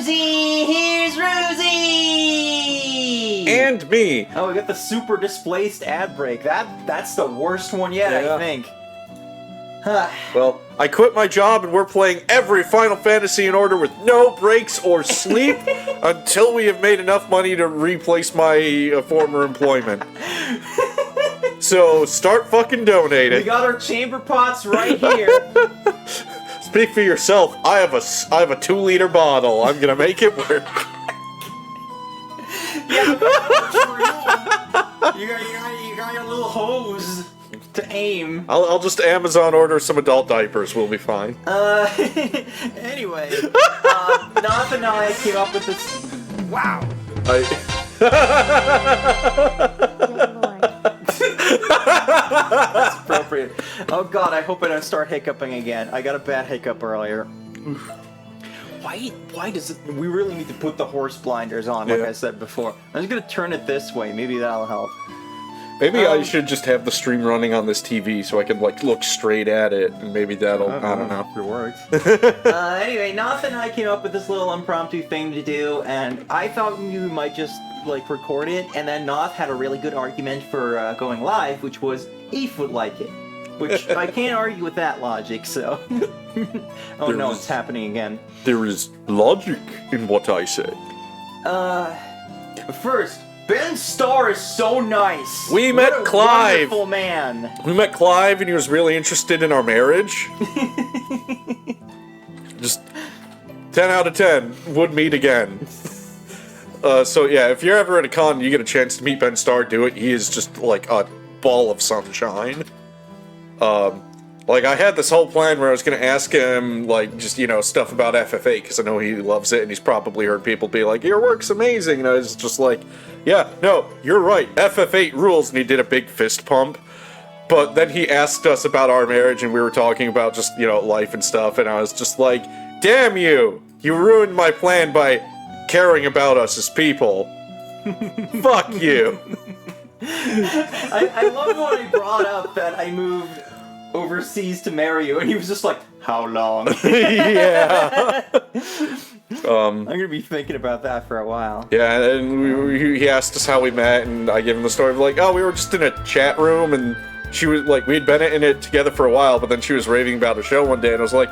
Rosie! Here's Rosie! And me. Oh, we got the super displaced ad break. That's the worst one yet, Yeah. I think. Well, I quit my job and we're playing every Final Fantasy in order with no breaks or sleep until we have made enough money to replace my former employment. So start fucking donating. We got our chamber pots right here. Speak for yourself. I have a 2-liter bottle. I'm gonna make it work. Yeah, you got your little hose to aim. I'll just Amazon order some adult diapers. We'll be fine. Anyway, Nath and I came up with this. Wow. That's appropriate. Oh god, I hope I don't start hiccuping again. I got a bad hiccup earlier. Why does it... We really need to put the horse blinders on, like Yeah. I said before. I'm just gonna turn it this way. Maybe that'll help. Maybe I should just have the stream running on this TV so I can like look straight at it, and maybe that'll. I don't know. If it works. Anyway, Nath and I came up with this little impromptu thing to do, and I thought we might just like record it, and then Nath had a really good argument for going live, which was Eve would like it. Which I can't argue with that logic, so... Oh no, it's happening again. There is logic in what I say. First, Ben Starr is so nice. We What met a Clive. wonderful man. We met Clive and he was really interested in our marriage. Just 10 out of 10. Would meet again. So yeah, if you're ever at a con and you get a chance to meet Ben Starr, do it. He is just like a ball of sunshine. Like I had this whole plan where I was gonna ask him like just stuff about FF8 because I know he loves it and he's probably heard people be like your work's amazing, and I was just like, yeah, no, you're right, FF8 rules, and he did a big fist pump. But then he asked us about our marriage and we were talking about just life and stuff, and I was just like, damn you ruined my plan by caring about us as people. Fuck you. I love when I brought up that I moved overseas to marry you, and he was just like, how long? Yeah. I'm gonna be thinking about that for a while. Yeah, and he asked us how we met, and I gave him the story of like, oh, we were just in a chat room, and she was like, we'd been in it together for a while, but then she was raving about a show one day, and I was like,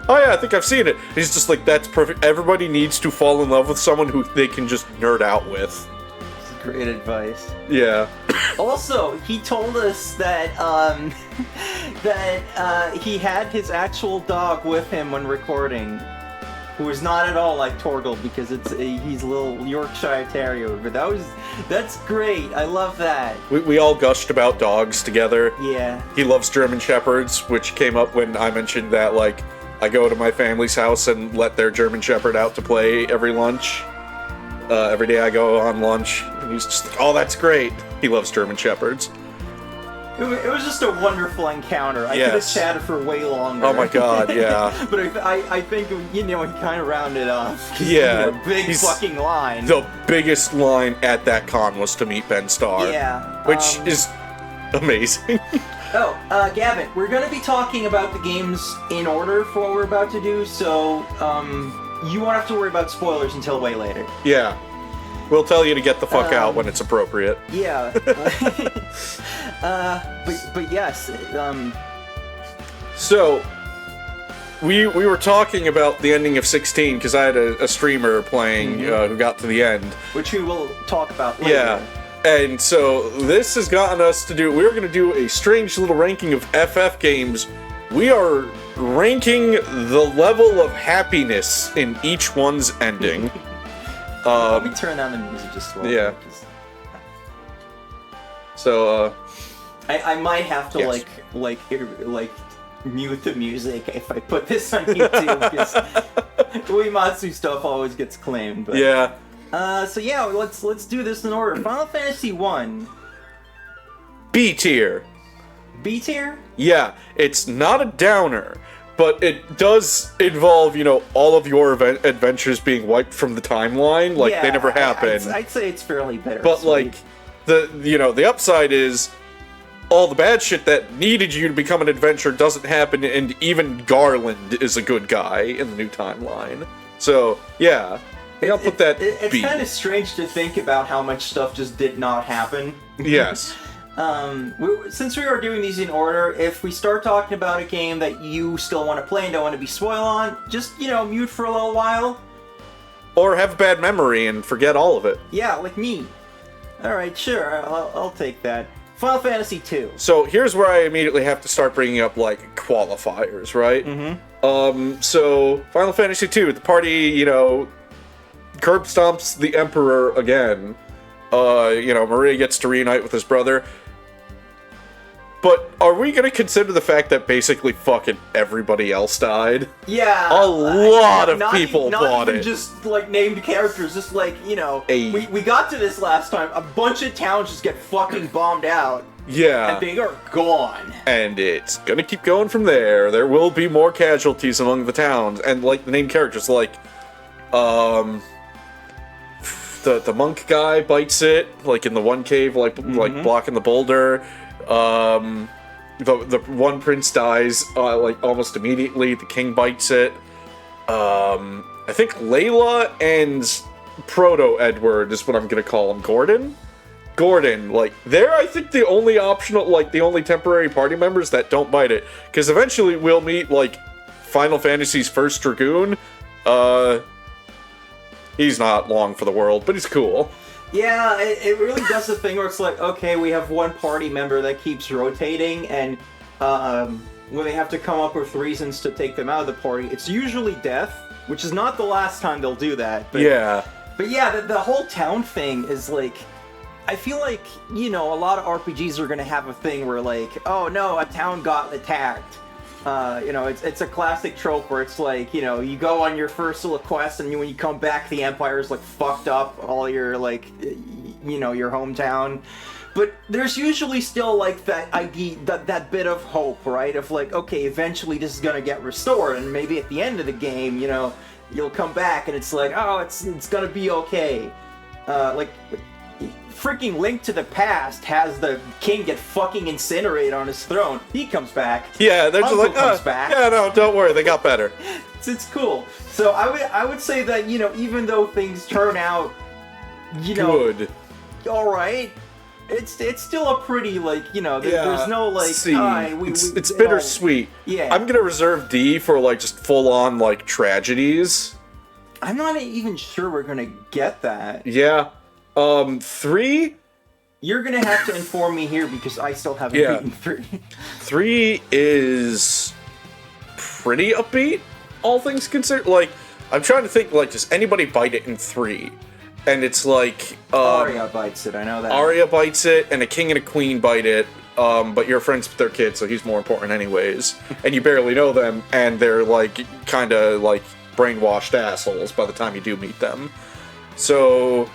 oh yeah, I think I've seen it. And he's just like, that's perfect. Everybody needs to fall in love with someone who they can just nerd out with. Great advice. Yeah. Also, he told us that he had his actual dog with him when recording, who is not at all like Torgal because he's a little Yorkshire Terrier. But that's great. I love that. We all gushed about dogs together. Yeah. He loves German Shepherds, which came up when I mentioned that like I go to my family's house and let their German Shepherd out to play every lunch. Every day I go on lunch, and he's just like, oh, that's great. He loves German Shepherds. It was just a wonderful encounter. I could have chatted for way longer. Oh my god, yeah. But I think, he kind of rounded off. Yeah. A big fucking line. The biggest line at that con was to meet Ben Starr. Yeah. Which is amazing. Gavin, we're going to be talking about the games in order for what we're about to do, so, you won't have to worry about spoilers until way later. Yeah. We'll tell you to get the fuck out when it's appropriate. Yeah. But yes, So, we were talking about the ending of 16, because I had a streamer playing who got to the end. Which we will talk about later. Yeah. And so, this has gotten us to do... We're going to do a strange little ranking of FF games. We are ranking the level of happiness in each one's ending. Let me turn down the music just a little yeah. bit. 'Cause So, I might have to yes. like mute the music if I put this on YouTube because Uematsu stuff always gets claimed. But, yeah. So yeah, let's do this in order. Final Fantasy 1. B tier. B tier? Yeah, it's not a downer, but it does involve, all of your adventures being wiped from the timeline, like they never happened. I'd say it's fairly bitter. But like the upside is all the bad shit that needed you to become an adventurer doesn't happen, and even Garland is a good guy in the new timeline. So, yeah. I'll put that It's B. kind of strange to think about how much stuff just did not happen. Yes. Since we are doing these in order, if we start talking about a game that you still want to play and don't want to be spoiled on, just, mute for a little while. Or have a bad memory and forget all of it. Yeah, like me. Alright, sure, I'll take that. Final Fantasy II. So here's where I immediately have to start bringing up, like, qualifiers, right? Mm-hmm. So, Final Fantasy II, the party, curb stomps the Emperor again. Maria gets to reunite with his brother. But are we gonna consider the fact that basically fucking everybody else died? Yeah. A lot of people not bought even it. just, like, named characters, just like, A- we got to this last time, a bunch of towns just get fucking bombed out, Yeah. and they are gone. And it's gonna keep going from there. There will be more casualties among the towns, and like the named characters, like, the monk guy bites it, like in the one cave, like blocking the boulder. The one prince dies, like almost immediately. The king bites it. I think Layla and Proto Edward is what I'm gonna call him. Gordon, like, they're, I think, the only optional, like, the only temporary party members that don't bite it. Because eventually we'll meet, like, Final Fantasy's first Dragoon. He's not long for the world, but he's cool. Yeah, it really does the thing where it's like, okay, we have one party member that keeps rotating, and when they have to come up with reasons to take them out of the party, it's usually death, which is not the last time they'll do that. But, Yeah. But yeah, the whole town thing is like, I feel like, a lot of RPGs are gonna have a thing where like, oh no, a town got attacked. It's a classic trope where it's like, you go on your first little quest and when you come back, the Empire's like fucked up all your like, your hometown. But there's usually still like that idea, that bit of hope, right? Of like, okay, eventually this is gonna get restored, and maybe at the end of the game, you'll come back and it's like, oh, it's gonna be okay. Freaking Link to the Past has the king get fucking incinerated on his throne. He comes back. Yeah, they're just Uncle like, comes back. yeah, no, don't worry, they got better. It's cool. So I would say that, even though things turn out, Good. all right, it's still a pretty, like, Yeah, there's no, like, C. It's you know, bittersweet. Yeah. I'm gonna reserve D for, like, just full-on, like, tragedies. I'm not even sure we're gonna get that. Yeah. 3? You're gonna have to inform me here because I still haven't Yeah. beaten 3. 3 is pretty upbeat, all things considered. Like, I'm trying to think, like, does anybody bite it in 3? And it's like, Arya bites it, I know that. Arya bites it, and a king and a queen bite it, but you're friends with their kid, so he's more important anyways. And you barely know them, and they're, like, kinda, like, brainwashed assholes by the time you do meet them. So,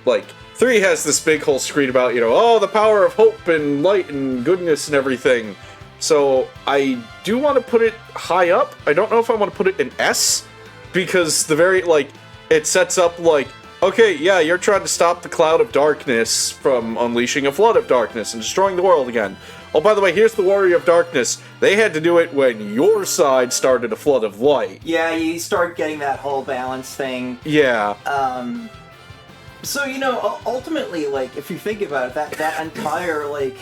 like, 3 has this big whole screen about, the power of hope and light and goodness and everything. So, I do want to put it high up. I don't know if I want to put it in S, because it sets up, like, okay, yeah, you're trying to stop the cloud of darkness from unleashing a flood of darkness and destroying the world again. Oh, by the way, here's the Warrior of Darkness. They had to do it when your side started a flood of light. Yeah, you start getting that whole balance thing. Yeah. So, ultimately, like, if you think about it, that entire, like,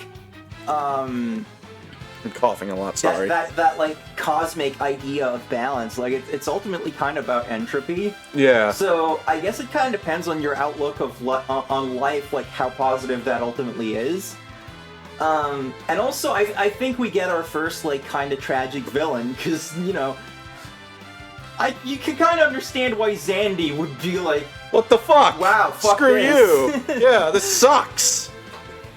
I'm coughing a lot, sorry. that like, cosmic idea of balance, like, it's ultimately kind of about entropy. Yeah. So, I guess it kind of depends on your outlook of on life, like, how positive that ultimately is. And also, I think we get our first, like, kind of tragic villain, because, you can kind of understand why Zandy would be like, What the fuck? wow, fuck Screw this. you! Yeah, this sucks!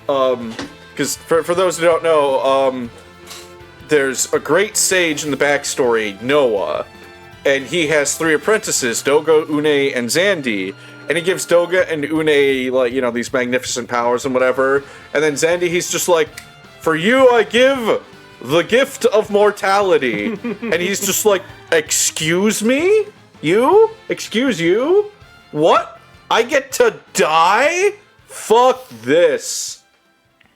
Because for those who don't know, there's a great sage in the backstory, Noah, and he has 3 apprentices, Doga, Une, and Zandy, and he gives Doga and Une, like, these magnificent powers and whatever, and then Zandy, he's just like, for you I give the gift of mortality, and he's just like, excuse me? You? Excuse you? What? I get to die? Fuck this.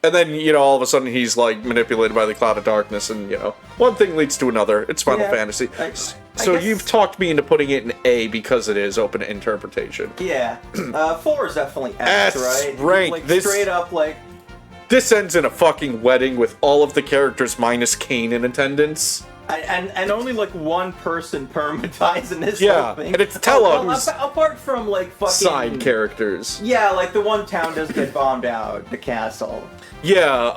And then, all of a sudden he's, like, manipulated by the cloud of darkness, and, one thing leads to another. It's Final Fantasy. So guess- you've talked me into putting it in A because it is open to interpretation. Yeah. 4 is definitely S right? rank. Like, This- straight up, like... This ends in a fucking wedding with all of the characters minus Kane in attendance. And only, like, one person perma dies in this Yeah, whole thing. and it's Tella, well, who's apart from, like, fucking... Side characters. Yeah, like, the one town does get bombed out, the castle. Yeah,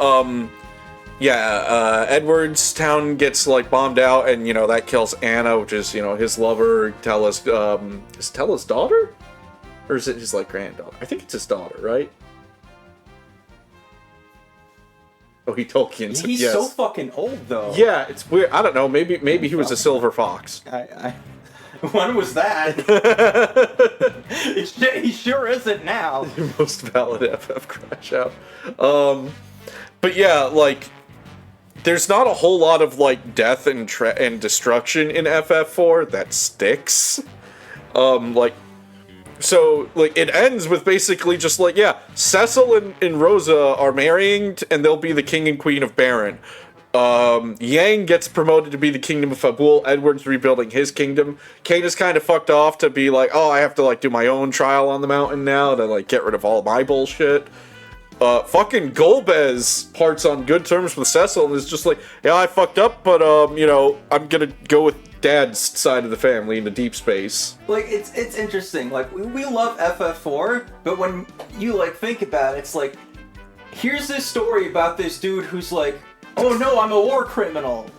Edward's town gets, like, bombed out, and, you know, that kills Anna, which is, you know, his lover, Tella's, is Tella's daughter? Or is it his, like, granddaughter? I think it's his daughter, right? Oh, he Tolkien's. He's yes. so fucking old, though. Yeah, it's weird. I don't know. Maybe he was a silver fox. When was that? He sure isn't now. Most valid FF crash out. But yeah, like, there's not a whole lot of like death and destruction in FF4 that sticks. So, like, it ends with basically just like, yeah, Cecil and Rosa are marrying, and they'll be the king and queen of Baron. Yang gets promoted to be the kingdom of Fabul. Edward's rebuilding his kingdom. Kane is kind of fucked off to be like, oh, I have to, like, do my own trial on the mountain now to, like, get rid of all my bullshit. Fucking Golbez parts on good terms with Cecil and is just like, yeah, I fucked up, but, you know, I'm gonna go with Dad's side of the family into deep space. Like, it's interesting. Like, we love FF4, but when you, like, think about it, it's like, here's this story about this dude who's like, oh no, I'm a war criminal.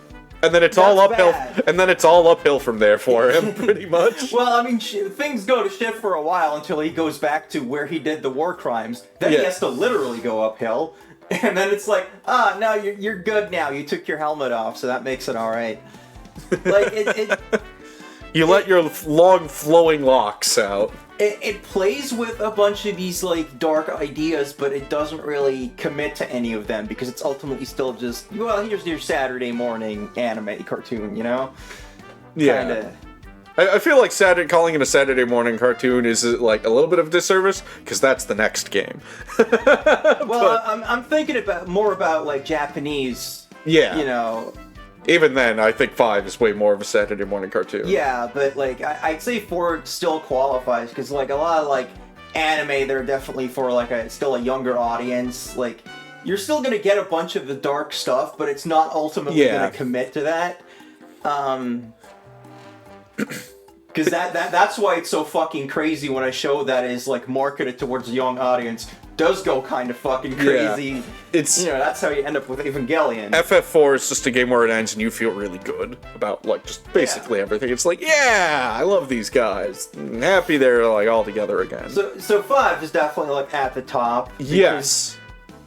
And then it's all That's uphill. bad. And then it's all uphill from there for him, pretty much. Well, I mean, things go to shit for a while until he goes back to where he did the war crimes. Then Yeah. he has to literally go uphill. And then it's like, no, you're good now. You took your helmet off, so that makes it all right. Like, You let your long flowing locks out. it plays with a bunch of these, like, dark ideas, but it doesn't really commit to any of them because it's ultimately still just, well, here's your Saturday morning anime cartoon, you know? Yeah. Kinda. I feel like calling it a Saturday morning cartoon is like a little bit of a disservice because that's the next game. Well, I'm thinking more about, like, Japanese, Yeah. you know. Even then, I think 5 is way more of a Saturday morning cartoon. Yeah, but, like, I'd say 4 still qualifies, because, like, a lot of, like, anime, they're definitely for, like, still a younger audience. Like, you're still gonna get a bunch of the dark stuff, but it's not ultimately gonna commit to that. Because that's why it's so fucking crazy when a show that is, like, marketed towards a young audience does go kind of fucking crazy. Yeah. It's, you know, that's how you end up with Evangelion. FF4 is just a game where it ends and you feel really good about, like, just basically everything. It's like, yeah, I love these guys. I'm happy they're, like, all together again. So 5 is definitely, like, at the top. Yes.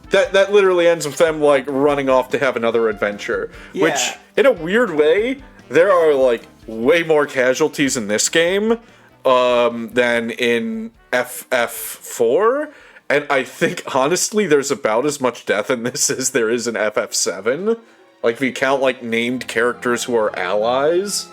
That literally ends with them, like, running off to have another adventure. Yeah. Which, in a weird way, there are, like, way more casualties in this game than in FF4. And I think, honestly, there's about as much death in this as there is in FF7. Like, if you count, like, named characters who are allies.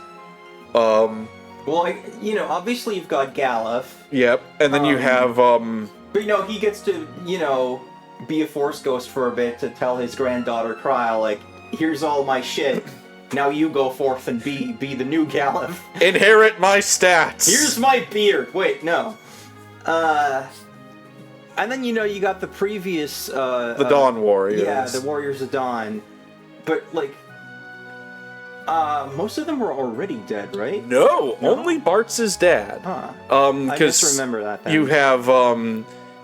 Well, like, you know, obviously you've got Galuf. Yep. And then you have, But, you know, he gets to, you know, be a Force Ghost for a bit to tell his granddaughter, Kryl, like, here's all my shit. Now you go forth and be the new Galuf. inherit my stats! Here's my beard. Wait, no. And then, you know, you got the previous... the Dawn Warriors. Yeah, the Warriors of Dawn. But, like... most of them were already dead, right? No, only Bart's dad. Huh. I Because just remember that then. you have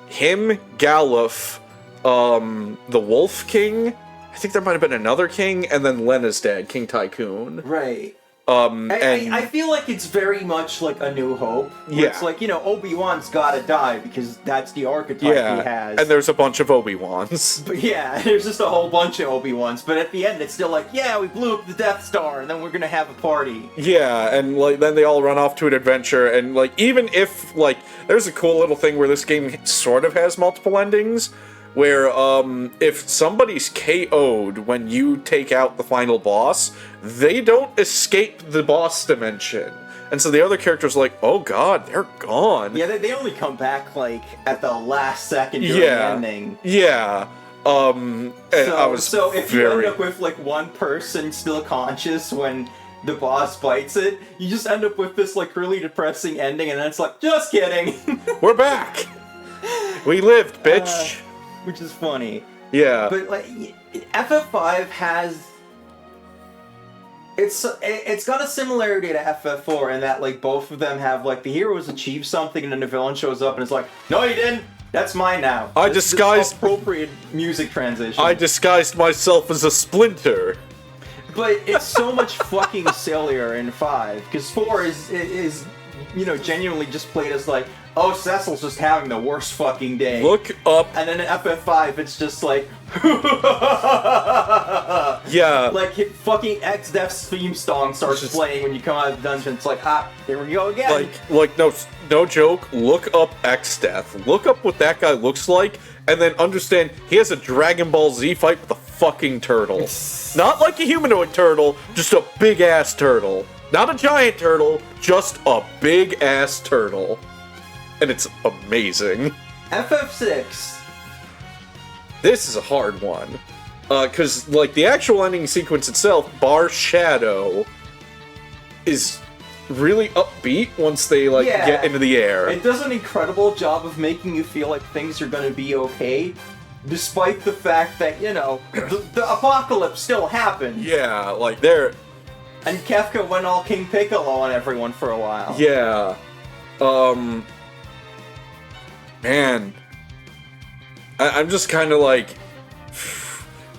him, Galuf, the Wolf King. I think there might have been another king, and then Lena's dad, King Tycoon. Right. And I feel like it's very much like A New Hope. Where Yeah. It's like, you know, Obi-Wan's gotta die because that's the archetype yeah, he has. and there's a bunch of Obi-Wans. But yeah, there's just a whole bunch of Obi-Wans. But at the end, it's still like, yeah, we blew up the Death Star, and then we're gonna have a party. Yeah, and like then they all run off to an adventure, and like even if like there's a cool little thing where this game sort of has multiple endings. Where, if somebody's KO'd when you take out the final boss, they don't escape the boss dimension. And so the other character's like, oh god, they're gone. Yeah, they only come back, like, at the last second during the ending. Yeah. And I was So if you very... end up with, like, one person still conscious when the boss bites it, you just end up with this like really depressing ending, and then it's like, just kidding. We're back. We lived, bitch. Which is funny. Yeah. But like FF5 has it's got a similarity to FF4 in that like both of them have like the heroes achieve something and then the villain shows up and it's like, no you didn't. That's mine now. This is appropriate music transition. I disguised myself as a splinter. But it's so much fucking sillier in 5 because 4 is genuinely just played as like, oh, Cecil's just having the worst fucking day. Look up. And then in FF5, it's just like, yeah, like fucking X-Def's theme song starts playing when you come out of the dungeon. It's like, here we go again. Like no joke. Look up X-Def. Look up what that guy looks like, and then understand he has a Dragon Ball Z fight with a fucking turtle. Not like a humanoid turtle, just a big ass turtle. Not a giant turtle, just a big ass turtle. And it's amazing. FF6. This is a hard one. Because, like, the actual ending sequence itself, bar Shadow, is really upbeat once they, like, get into the air. It does an incredible job of making you feel like things are gonna be okay, despite the fact that, the apocalypse still happened. Yeah, like, they're... And Kefka went all King Piccolo on everyone for a while. Yeah. Man, I'm just kind of like,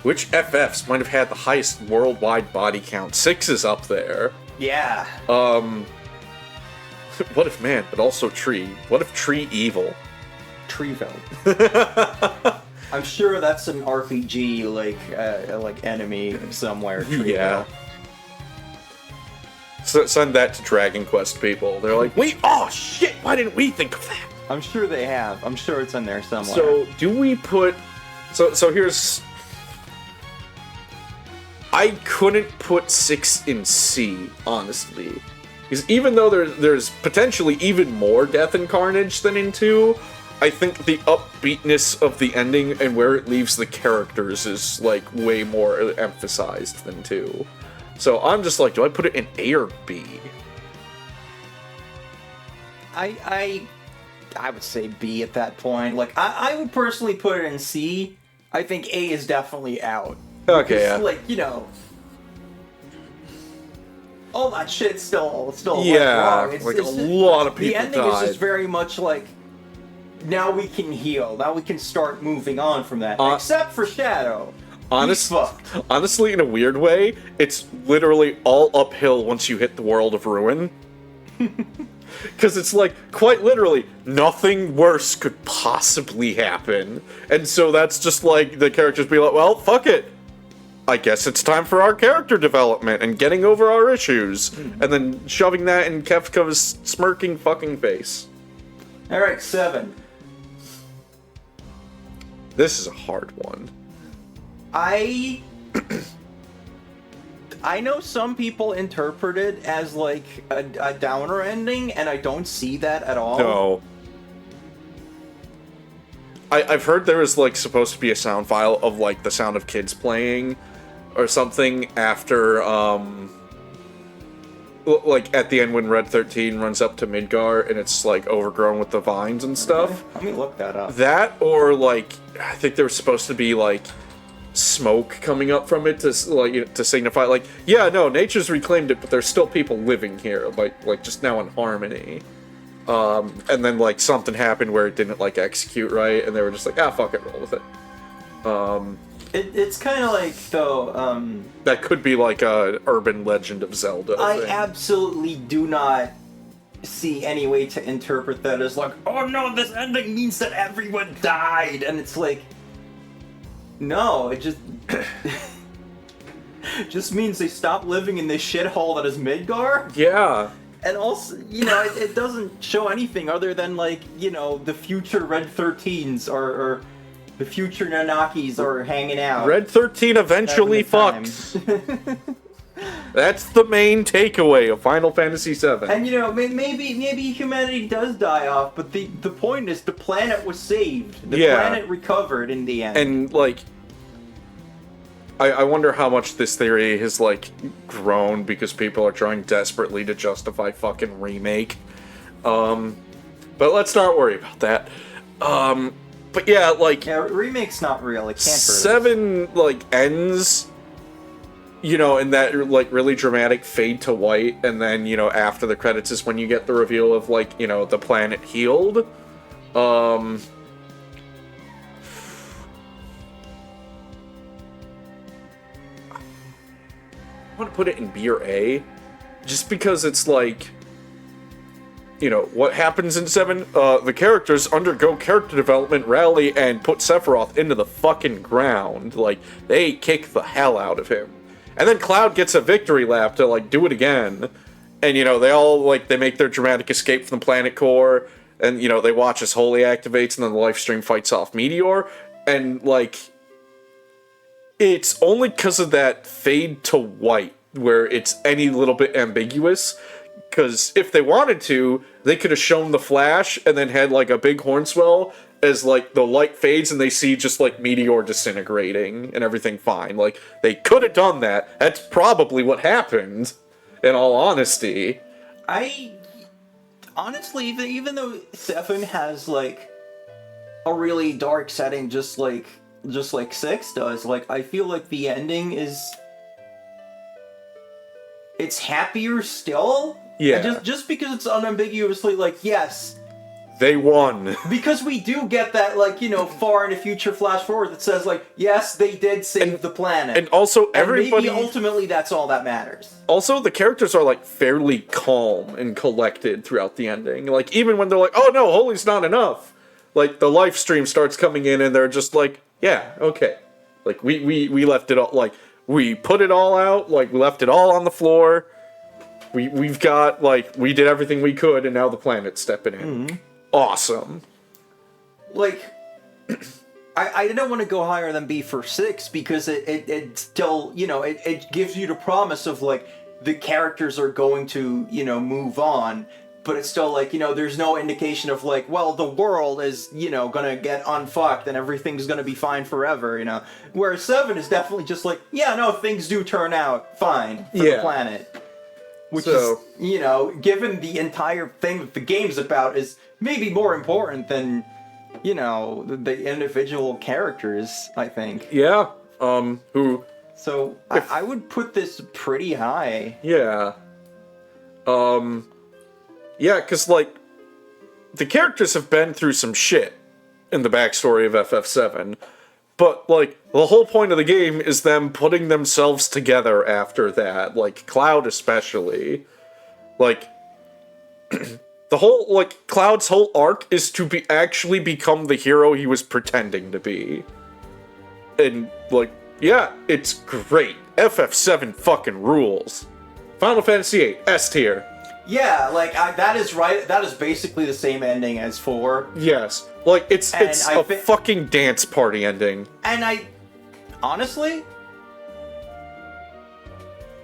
which FFs might have had the highest worldwide body count? 6 is up there. Yeah. What if man, but also Tree? What if Tree evil? Treeville. I'm sure that's an RPG like enemy somewhere. Treeville. Yeah. So send that to Dragon Quest people. They're like, oh shit, why didn't we think of that? I'm sure they have. I'm sure it's in there somewhere. So, do we put... So here's... I couldn't put 6 in C, honestly. Because even though there's potentially even more death and carnage than in 2, I think the upbeatness of the ending and where it leaves the characters is, like, way more emphasized than 2. So I'm just like, do I put it in A or B? I would say B at that point. Like, I would personally put it in C. I think A is definitely out. Okay, yeah. Like, all that shit's still yeah, wrong. like a lot of people The ending died. is just very much like, now we can heal. Now we can start moving on from that. Except for Shadow. Honestly, in a weird way, it's literally all uphill once you hit the world of ruin. Because it's like, quite literally, nothing worse could possibly happen. And so that's just like, the characters be like, well, fuck it. I guess it's time for our character development and getting over our issues. And then shoving that in Kefka's smirking fucking face. Alright, 7. This is a hard one. I know some people interpret it as like a downer ending, and I don't see that at all. No. I've heard there is like supposed to be a sound file of like the sound of kids playing or something after like at the end when Red 13 runs up to Midgar and it's like overgrown with the vines and stuff. Let me look that up. That or like I think there was supposed to be like smoke coming up from it to like to signify like, yeah, no, nature's reclaimed it, but there's still people living here, like just now in harmony. And then like something happened where it didn't like execute right, and they were just like, fuck it, roll with it. It's kind of like though. That could be like a urban legend of Zelda. I absolutely do not see any way to interpret that as like, oh no, this ending means that everyone died, and it's like, no, it just just means they stop living in this shithole that is Midgar. Yeah. And also, it doesn't show anything other than like, the future Red 13s or the future Nanakis are hanging out. Red 13 eventually fucks. That's the main takeaway of Final Fantasy VII. And maybe humanity does die off, but the point is the planet was saved. The planet recovered in the end. And like, I wonder how much this theory has, like, grown because people are trying desperately to justify fucking remake. But let's not worry about that. But yeah, like... Yeah, remake's not real. It can't hurt us. 7, like, ends, you know, in that, like, really dramatic fade to white, and then, you know, after the credits is when you get the reveal of, like, you know, the planet healed. I want to put it in B or A, just because it's like, you know, what happens in 7? The characters undergo character development, rally, and put Sephiroth into the fucking ground. Like, they kick the hell out of him. And then Cloud gets a victory lap to, like, do it again. And, you know, they all, like, they make their dramatic escape from the planet core, and, you know, they watch as Holy activates, and then the live stream fights off Meteor, and, like... It's only because of that fade to white where it's any little bit ambiguous. Because if they wanted to, they could have shown the flash and then had like a big horn swell as like the light fades and they see just like Meteor disintegrating and everything fine. Like, they could have done that. That's probably what happened, in all honesty. Honestly, even though 7 has like a really dark setting, just like 6 does, like, I feel like the ending is... It's happier still? Yeah. Just because it's unambiguously like, yes. They won. Because we do get that, like, you know, far in the future flash forward that says, like, yes, they did save the planet. And also, everybody... And maybe ultimately that's all that matters. Also, the characters are, like, fairly calm and collected throughout the ending. Like, even when they're like, oh no, holy's not enough. Like, the live stream starts coming in and they're just like, yeah, okay. Like, we left it all, like, we put it all out, like, we left it all on the floor. We've got, like, we did everything we could, and now the planet's stepping in. Mm-hmm. Awesome. Like, I don't want to go higher than B for 6, because it still, you know, it gives you the promise of, like, the characters are going to, you know, move on. But it's still like, you know, there's no indication of like, well, the world is, you know, gonna get unfucked and everything's gonna be fine forever, you know. Whereas 7 is definitely just like, yeah, no, things do turn out fine for the planet. Which is, you know, given the entire thing that the game's about, is maybe more important than, you know, the individual characters, I think. Yeah. Who... So, I would put this pretty high. Yeah. Yeah, because, like, the characters have been through some shit in the backstory of FF7, but, like, the whole point of the game is them putting themselves together after that, like, Cloud especially. Like, the whole, like, Cloud's whole arc is to actually become the hero he was pretending to be. And, like, yeah, it's great. FF7 fucking rules. Final Fantasy VIII, S tier. Yeah, like, that is right. That is basically the same ending as 4. Yes. Like, it's a fucking dance party ending. And honestly,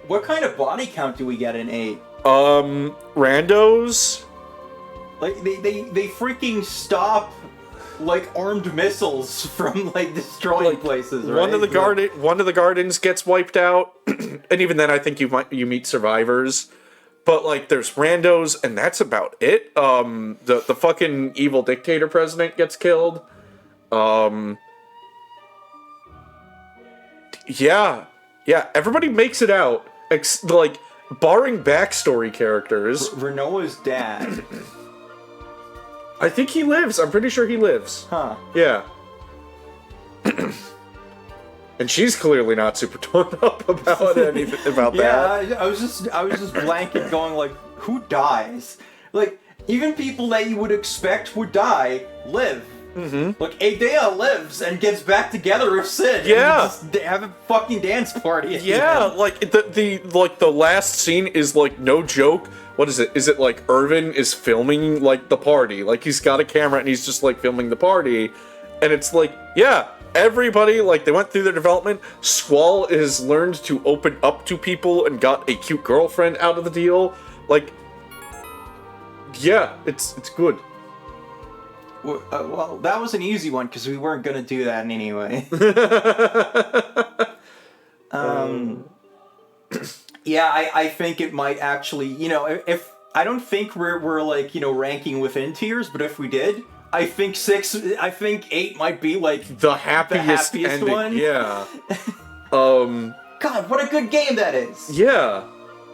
what kind of body count do we get in 8? Randos? Like, they freaking stop, like, armed missiles from, like, destroying places, right? One of the gardens gets wiped out, and even then I think you meet survivors. But, like, there's randos, and that's about it. The fucking evil dictator president gets killed. Yeah, everybody makes it out. Like, barring backstory characters. Renoa's dad. I think he lives. I'm pretty sure he lives. Huh. Yeah. And she's clearly not super torn up about anything about that. Yeah, I was just blanket going like, who dies? Like, even people that you would expect would die live. Mm-hmm. Like, Aidea lives and gets back together with Cid. Yeah. And just have a fucking dance party. Yeah, like the last scene is like no joke. What is it? Is it like Irvin is filming like the party? Like, he's got a camera and he's just like filming the party, and it's like, yeah. Everybody, like, they went through their development. Squall has learned to open up to people and got a cute girlfriend out of the deal. Like, yeah, it's good. Well, that was an easy one, because we weren't going to do that anyway. Yeah, I think it might actually, if I don't think we're like, ranking within tiers, but if we did, I think 8 might be like The happiest ending. one. Yeah. God, what a good game that is. Yeah.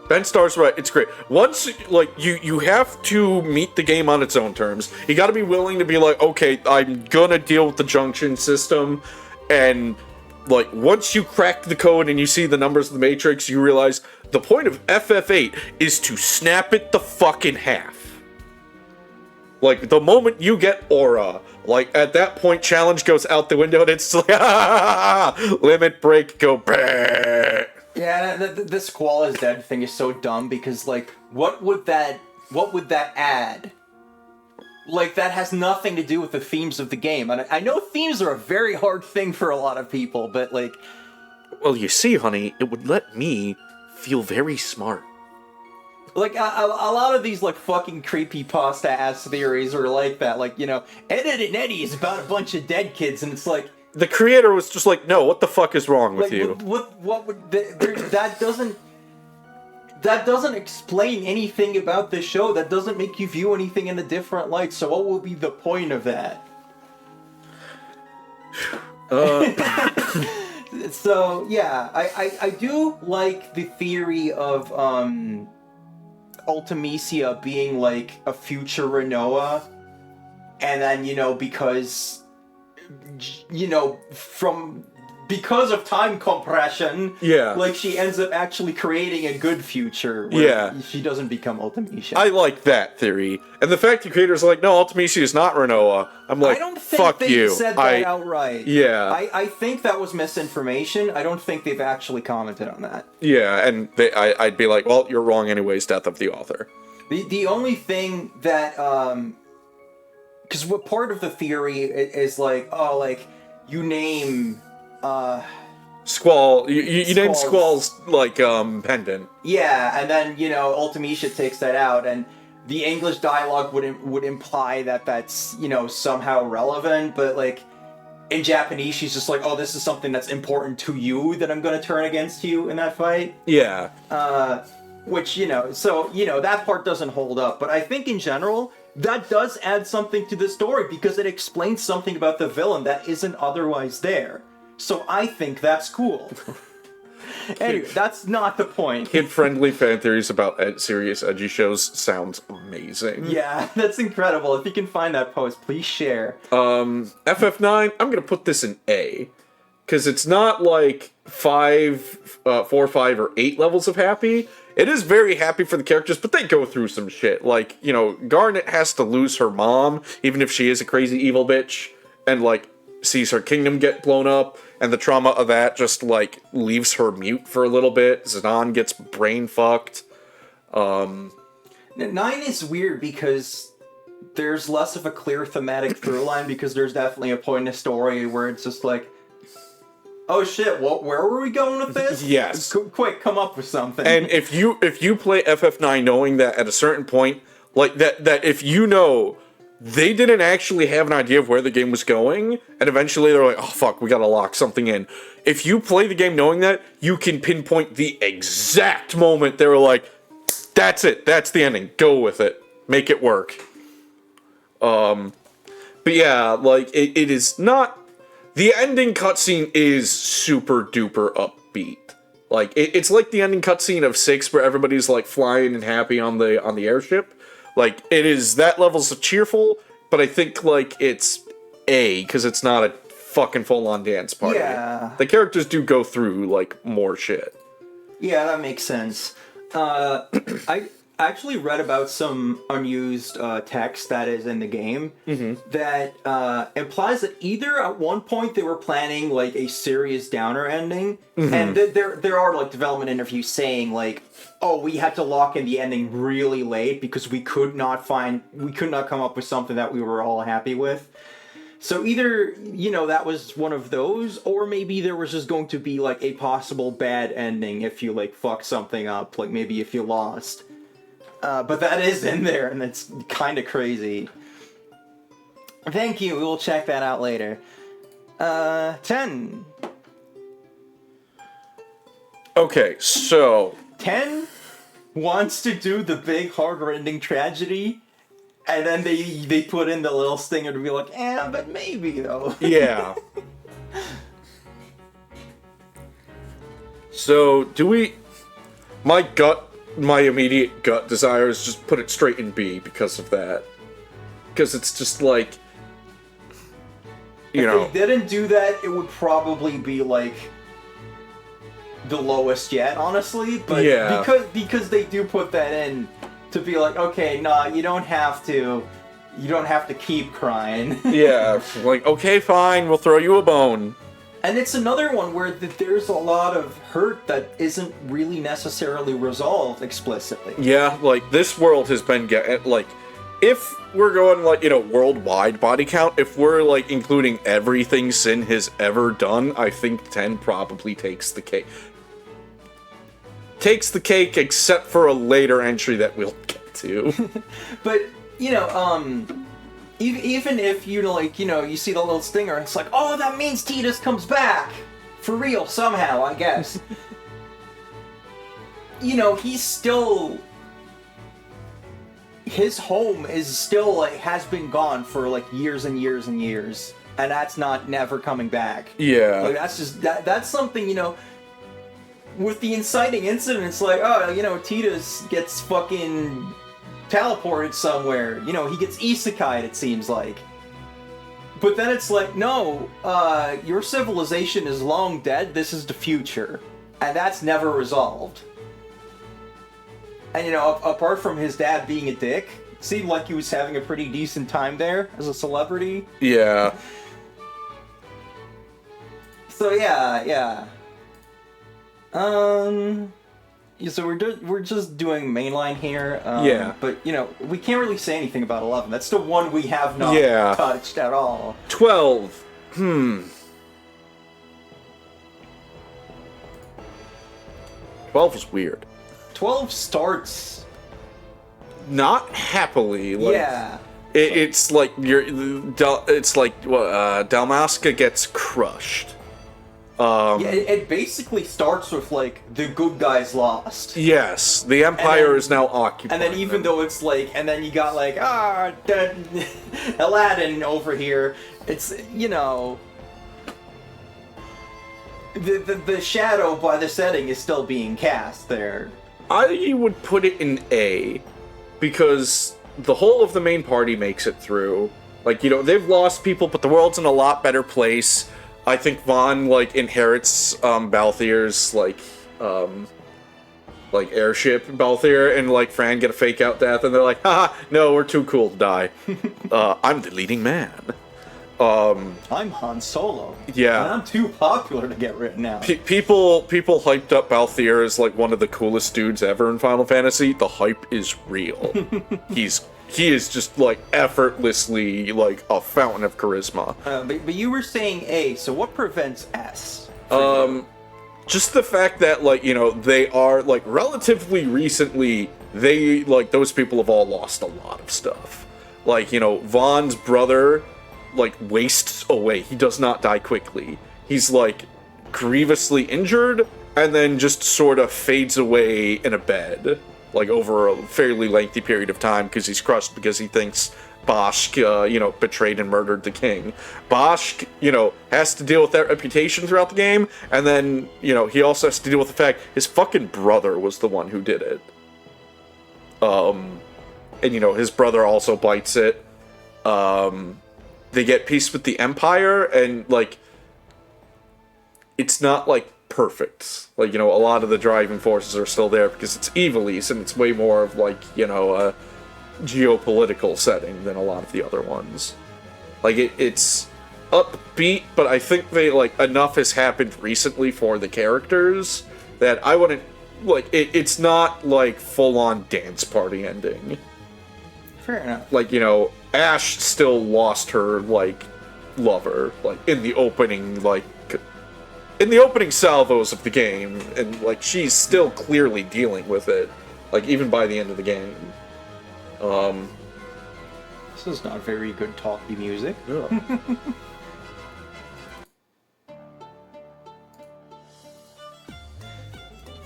Ben Starr's right. It's great. Once, like, you have to meet the game on its own terms. You gotta be willing to be like, okay, I'm gonna deal with the junction system, and, like, once you crack the code and you see the numbers of the Matrix, you realize the point of FF8 is to snap it the fuck in half. Like, the moment you get Aura, like, at that point, challenge goes out the window, and it's like, limit break, go, bah. Yeah, the Squall is Dead thing is so dumb, because, like, what would that add? Like, that has nothing to do with the themes of the game. And I know themes are a very hard thing for a lot of people, but, like... Well, you see, honey, it would let me feel very smart. Like, a lot of these, like, fucking creepypasta-ass theories are like that. Like, Ed, Edd n Eddy is about a bunch of dead kids, and it's like... The creator was just like, no, what the fuck is wrong with you? What would... that doesn't explain anything about the show. That doesn't make you view anything in a different light. So what will be the point of that? So, yeah, I do like the theory of, Ultimecia being like a future Renoa, and then because because of time compression, Yeah. like she ends up actually creating a good future where Yeah. she doesn't become Ultimecia. I like that theory. And the fact the creator's like, no, Ultimecia is not Renoa. I'm like, I don't think fuck they you. said that outright. Yeah. I think that was misinformation. I don't think they've actually commented on that. Yeah, and I'd be like, well, you're wrong anyways, death of the author. The only thing that, because what part of the theory is like, you name, Squall, you named Squall's- Squall's, like, pendant. yeah, and then, Ultimecia takes that out, and the English dialogue would imply that that's, somehow relevant, but, like, in Japanese, she's just like, oh, this is something that's important to you that I'm gonna turn against you in that fight. Yeah. Which, that part doesn't hold up. But I think in general, that does add something to the story because it explains something about the villain that isn't otherwise there. So I think that's cool. Anyway, that's not the point. Kid-friendly fan theories about serious edgy shows sounds amazing. Yeah, that's incredible. If you can find that post, please share. FF9, I'm gonna put this in A. Because it's not like 4, 5, or 8 levels of happy. It is very happy for the characters, but they go through some shit. Like, Garnet has to lose her mom, even if she is a crazy evil bitch, and, like, sees her kingdom get blown up, and the trauma of that just, like, leaves her mute for a little bit. Zidane gets brain fucked. 9 is weird because there's less of a clear thematic through line because there's definitely a point in the story where it's just like, oh shit, where were we going with this? Yes. Quick, come up with something. And if you play FF9 knowing that at a certain point, like that if you know they didn't actually have an idea of where the game was going, and eventually they're like, oh fuck, we gotta lock something in. If you play the game knowing that, you can pinpoint the exact moment they were like, that's it, that's the ending, go with it, make it work. But yeah, like, it is not... The ending cutscene is super duper upbeat. Like, it's like the ending cutscene of 6 where everybody's, like, flying and happy on the airship. Like, it is that levels of cheerful, but I think, like, it's A, because it's not a fucking full-on dance party. Yeah. The characters do go through, like, more shit. Yeah, that makes sense. I actually read about some unused text that is in the game that implies that either at one point they were planning like a serious downer ending, and there are like development interviews saying like, oh, we had to lock in the ending really late because we could not come up with something that we were all happy with. So either, that was one of those, or maybe there was just going to be, like, a possible bad ending if you, like, fuck something up, like, maybe if you lost. But that is in there, and it's kind of crazy. Thank you, we will check that out later. 10. Okay, so 10 wants to do the big heart-rending tragedy, and then they put in the little stinger to be like, but maybe though. Yeah. So, do we... My immediate gut desire is just put it straight in B because of that. Because it's just like... If they didn't do that, it would probably be like the lowest yet, honestly. But yeah. because they do put that in to be like, okay, nah, you don't have to keep crying. Yeah, like, okay, fine, we'll throw you a bone. And it's another one where there's a lot of hurt that isn't really necessarily resolved explicitly. Yeah, like, this world has been like, if we're going, like, worldwide body count, if we're, like, including everything Sin has ever done, I think 10 probably takes the cake. Takes the cake, except for a later entry that we'll get to. But, even if you see the little stinger, it's like, oh, that means Tidus comes back! For real, somehow, I guess. He's still... His home is still, like, has been gone for, like, years and years and years. And that's never coming back. Yeah. Like, that's just, that's something, with the inciting incident, it's like, oh, Tidus gets fucking teleported somewhere. He gets isekai'd, it seems like. But then it's like, no, your civilization is long dead, this is the future. And that's never resolved. And, apart from his dad being a dick, it seemed like he was having a pretty decent time there as a celebrity. Yeah. So, yeah. So we're just doing mainline here. Yeah. But, we can't really say anything about 11. That's the one we have not touched at all. 12. 12 is weird. 12 starts... Not happily. Like, yeah. It's like Dalmasca gets crushed. It basically starts with, like, the good guys lost. Yes, the Empire is now occupied. And then even though it's like, and then you got like, Aladdin over here, it's, the shadow by the setting is still being cast there. I would put it in A, because the whole of the main party makes it through. Like, they've lost people, but the world's in a lot better place. I think Vaughn, like, inherits Balthier's, like airship Balthier, and, like, Fran get a fake-out death, and they're like, haha, no, we're too cool to die. I'm the leading man. I'm Han Solo. Yeah. And I'm too popular to get written out. People hyped up Balthier as, like, one of the coolest dudes ever in Final Fantasy. The hype is real. He is just, like, effortlessly, like, a fountain of charisma. But you were saying A, so what prevents S? Just the fact that, like, they are, like, relatively recently, those people have all lost a lot of stuff. Like, Vaughn's brother, like, wastes away. He does not die quickly. He's, like, grievously injured, and then just sort of fades away in a bed, like, over a fairly lengthy period of time, because he's crushed because he thinks Bashk, betrayed and murdered the king. Bashk, has to deal with that reputation throughout the game, and then, he also has to deal with the fact his fucking brother was the one who did it. And, his brother also bites it. They get peace with the Empire, and, like, it's not, like, perfect. Like, a lot of the driving forces are still there because it's Ivalice, and it's way more of, like, a geopolitical setting than a lot of the other ones. Like, it's upbeat, but I think they, like, enough has happened recently for the characters that I wouldn't, like, it's not, like, full-on dance party ending. Fair enough. Like, Ash still lost her, like, lover, like, in the opening salvos of the game, and, like, she's still clearly dealing with it, like, even by the end of the game. This is not very good talky music. Yeah.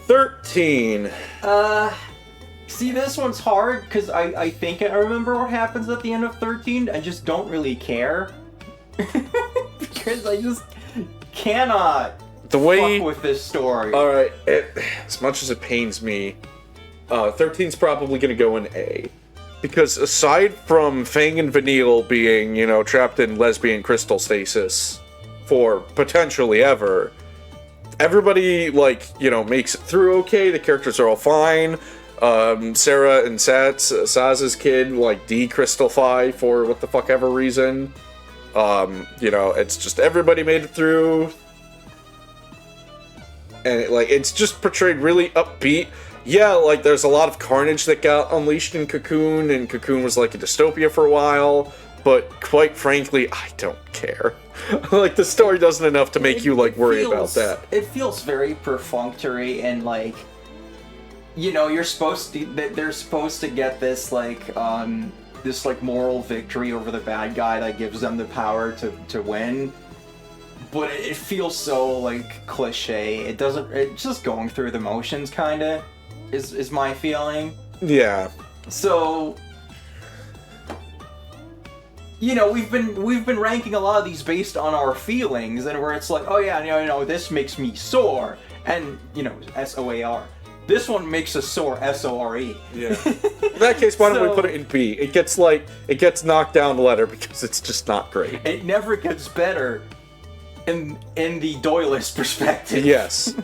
13. See, this one's hard because I think I remember what happens at the end of 13. I just don't really care. Because I just cannot The way... fuck with this story. Alright, as much as it pains me, 13's probably gonna go in A. Because aside from Fang and Vanille being, you know, trapped in lesbian crystal stasis for potentially ever, everybody, like, you know, makes it through okay, the characters are all fine. Sarah and Saz's kid, like, de-crystalify for what the fuck ever reason. You know, it's just everybody made it through. And, it's just portrayed really upbeat. Yeah, like, there's a lot of carnage that got unleashed in Cocoon, and Cocoon was, like, a dystopia for a while, but quite frankly, I don't care. Like, the story doesn't enough to make you, like, worry about that. It feels very perfunctory, and, like, you know, they're supposed to get this, like, moral victory over the bad guy that gives them the power to win. But it feels so, like, cliche. It's just going through the motions, kinda, is my feeling. Yeah. So, you know, we've been ranking a lot of these based on our feelings, and where it's like, oh yeah, you know, this makes me sore, and, you know, SOAR. This one makes us sore, SORE. Yeah. In that case, why don't we put it in B? It gets knocked down a letter because it's just not great. It never gets better in the Doylist perspective. Yes.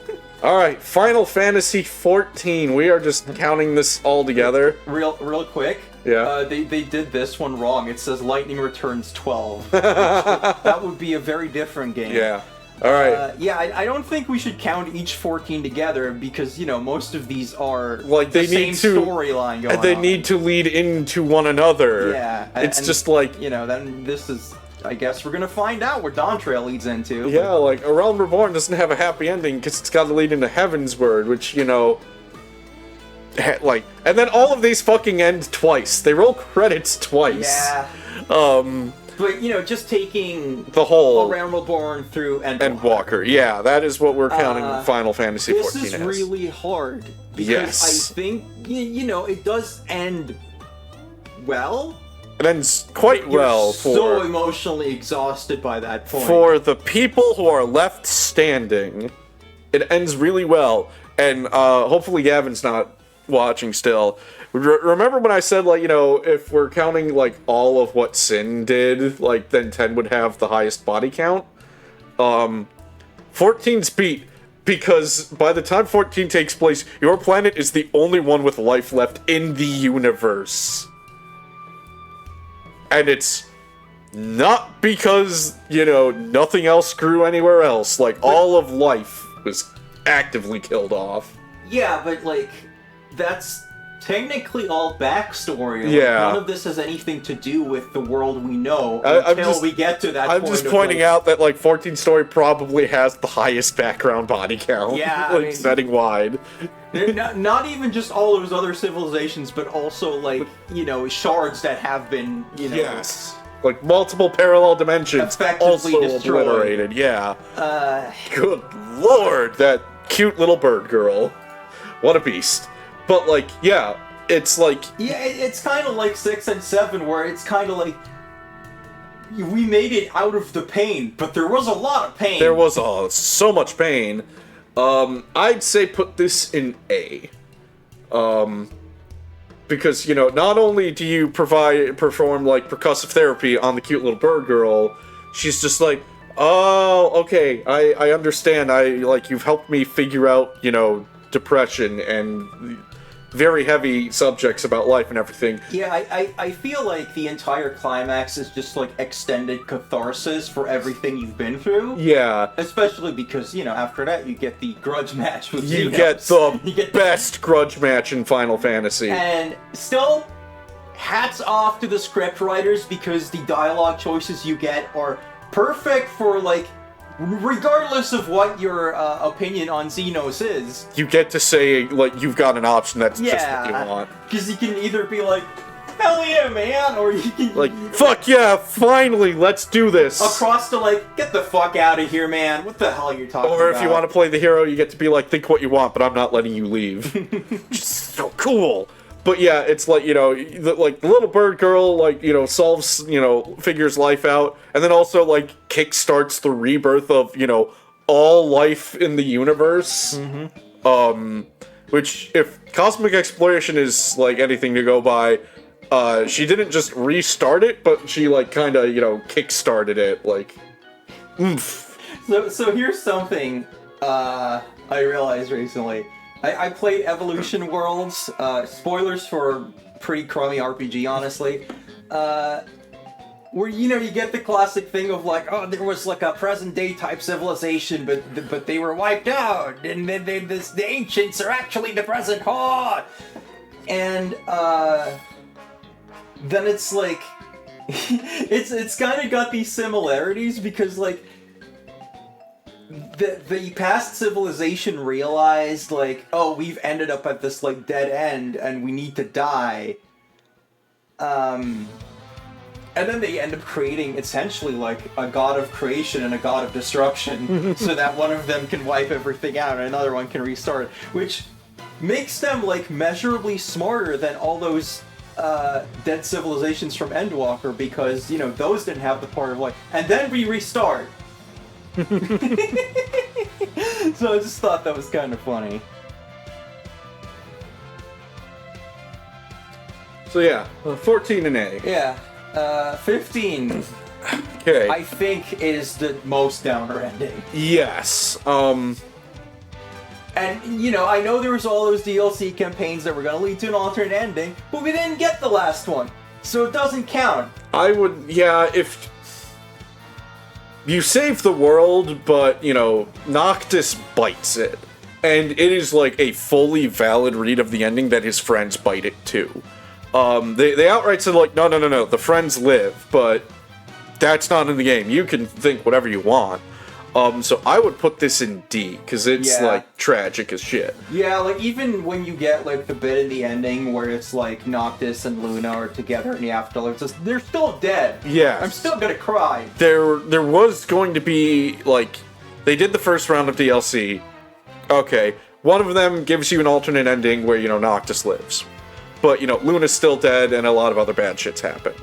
Alright, Final Fantasy XIV. We are just counting this all together. Real quick. Yeah. They did this one wrong. It says Lightning Returns 12. That would be a very different game. Yeah. Alright. I don't think we should count each 14 together because, you know, most of these are like the same storyline going on. They need to lead into one another. Yeah. It's just like... You know, then this is... I guess we're gonna find out what Dawn Trail leads into. Yeah, like, A Realm Reborn doesn't have a happy ending because it's got to lead into Heavensward, which, you know... Like, and then all of these fucking end twice. They roll credits twice. Yeah. But, you know, just taking the whole A Realm Reborn through Endwalker. Yeah, that is what we're counting Final Fantasy XIV as. This is really hard. Because yes. I think, you know, it does end well. It ends quite well for... so emotionally exhausted by that point. For the people who are left standing, it ends really well. And hopefully Gavin's not watching still. Remember when I said, like, you know, if we're counting, like, all of what Sin did, like, then 10 would have the highest body count? 14's beat, because by the time 14 takes place, your planet is the only one with life left in the universe. And it's not because, you know, nothing else grew anywhere else. Like, all of life was actively killed off. Yeah, but, like, that's technically all backstory. Like, yeah. None of this has anything to do with the world we know until we get to that point. I'm just pointing out that, like, 14 story probably has the highest background body count. Yeah, like, I mean, setting wide. Not even just all those other civilizations, but also, like, you know, shards that have been, you know... Yes. Like, multiple parallel dimensions also destroyed. Obliterated, yeah. Good lord, that cute little bird girl. What a beast. But, like, yeah, it's like... Yeah, it's kind of like 6 and 7, where it's kind of like... We made it out of the pain, but there was a lot of pain. There was so much pain. I'd say put this in A. Because, you know, not only do you perform, like, percussive therapy on the cute little bird girl, she's just like, oh, okay, I understand. You've helped me figure out, you know, depression and very heavy subjects about life and everything. Yeah, I feel like the entire climax is just, like, extended catharsis for everything you've been through. Yeah. Especially because, you know, after that you get the grudge match with You Xenos. get the best grudge match in Final Fantasy. And still, hats off to the script writers because the dialogue choices you get are perfect for, like, regardless of what your opinion on Xenos is. You get to say, like, you've got an option that's just what you want. Because you can either be like, hell yeah, man! Or you can Like, fuck yeah, finally, let's do this. across to like, get the fuck out of here, man. What the hell are you talking about? Or if you want to play the hero, you get to be like, think what you want, but I'm not letting you leave. Just so cool. But yeah, it's like, you know, the little bird girl, like, you know, solves, you know, figures life out, and then also, like, kickstarts the rebirth of, you know, all life in the universe. Which, if Cosmic Exploration is, like, anything to go by, she didn't just restart it, but she, like, kinda, you know, kickstarted it, like, oomph. So here's something I realized recently. I played Evolution Worlds. Spoilers for a pretty crummy RPG, honestly. Where, you know, you get the classic thing of like, oh, there was like a present day type civilization, but they were wiped out, and then the ancients are actually the present. Oh! And then it's like, it's kind of got these similarities because like. The past civilization realized, like, oh, we've ended up at this, like, dead end, and we need to die. And then they end up creating, essentially, like, a god of creation and a god of destruction, so that one of them can wipe everything out and another one can restart it, which makes them, like, measurably smarter than all those dead civilizations from Endwalker, because, you know, those didn't have the part of, like, and then we restart. So I just thought that was kind of funny. So yeah, 14 and A. Yeah, 15. Okay. I think is the most downer ending. Yes. And you know, I know there was all those DLC campaigns that were gonna lead to an alternate ending, but we didn't get the last one, so it doesn't count. I would, yeah, if you save the world, but, you know, Noctis bites it. And it is, like, a fully valid read of the ending that his friends bite it too. They outright said, like, no, the friends live, but that's not in the game. You can think whatever you want. So I would put this in D, because it's, like, tragic as shit. Yeah, like, even when you get, like, the bit in the ending where it's, like, Noctis and Luna are together in the afterlife, they're still dead. Yeah. I'm still gonna cry. There was going to be, like, they did the first round of DLC. Okay, one of them gives you an alternate ending where, you know, Noctis lives. But, you know, Luna's still dead and a lot of other bad shit's happened.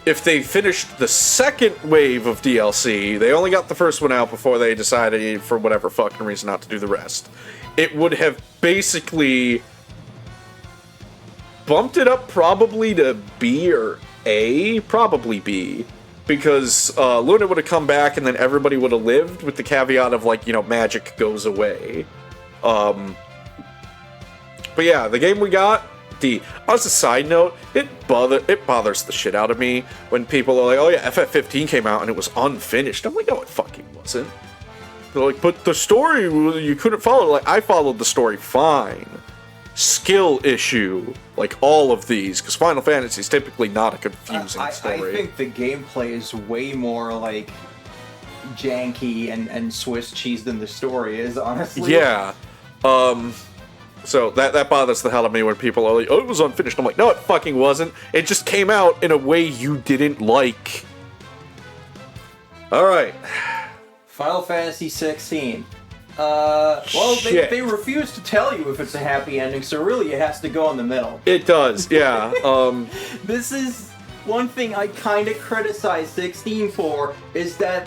If they finished the second wave of DLC, they only got the first one out before they decided, for whatever fucking reason, not to do the rest. It would have basically bumped it up probably to B or A, probably B, because Luna would have come back and then everybody would have lived, with the caveat of, like, you know, magic goes away. But yeah, the game we got, D. As a side note, it bothers the shit out of me when people are like, oh yeah, FF15 came out and it was unfinished. I'm like, no, it fucking wasn't. They're like, but the story, you couldn't follow. Like, I followed the story fine. Skill issue, like all of these, because Final Fantasy is typically not a confusing story. I think the gameplay is way more, like, janky and Swiss cheese than the story is, honestly. Yeah. So that bothers the hell out of me when people are like, oh, it was unfinished. I'm like, no, it fucking wasn't. It just came out in a way you didn't like. Alright. Final Fantasy 16. Well, they refuse to tell you if it's a happy ending, so really it has to go in the middle. It does, yeah. This is one thing I kind of criticize 16 for, is that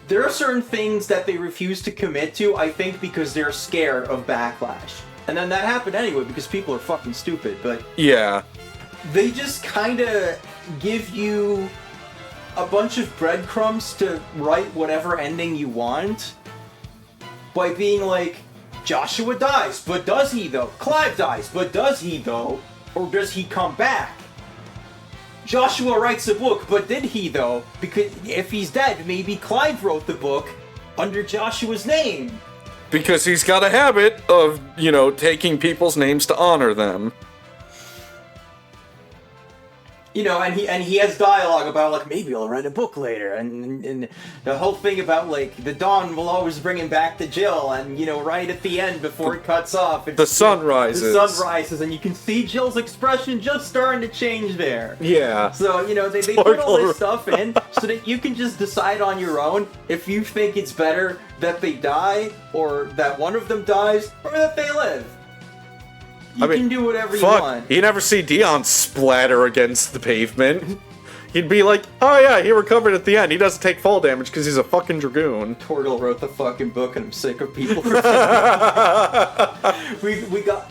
there are certain things that they refuse to commit to, I think because they're scared of backlash. And then that happened anyway because people are fucking stupid, but yeah. They just kind of give you a bunch of breadcrumbs to write whatever ending you want by being like, Joshua dies, but does he though? Clive dies, but does he though? Or does he come back? Joshua writes a book, but did he though? Because if he's dead, maybe Clive wrote the book under Joshua's name. Because he's got a habit of, you know, taking people's names to honor them. you know, and he has dialogue about like maybe I'll write a book later, and the whole thing about like the dawn will always bring him back to Jill, and you know, right at the end before it cuts off, the sun rises. The sun rises, and you can see Jill's expression just starting to change there. Yeah. So you know they put all this stuff in so that you can just decide on your own if you think it's better that they die, or that one of them dies, or that they live. You can do whatever you want. You never see Dion splatter against the pavement. He'd be like, oh yeah, he recovered at the end. He doesn't take fall damage because he's a fucking dragoon. Torgal wrote the fucking book and I'm sick of people. we got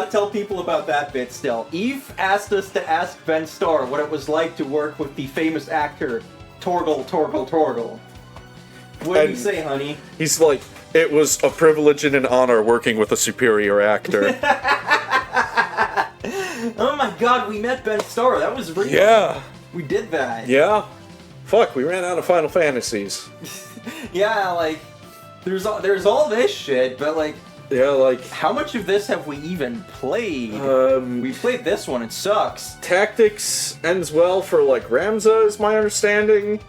to tell people about that bit still. Eve asked us to ask Ben Starr what it was like to work with the famous actor Torgal. What did he say, honey? He's like, it was a privilege and an honor working with a superior actor. Oh my god, we met Ben Starr. That was real. Yeah. We did that. Yeah. Fuck, we ran out of Final Fantasies. Yeah, like, there's all this shit, but like... Yeah, like... How much of this have we even played? We played this one, it sucks. Tactics ends well for, like, Ramza, is my understanding.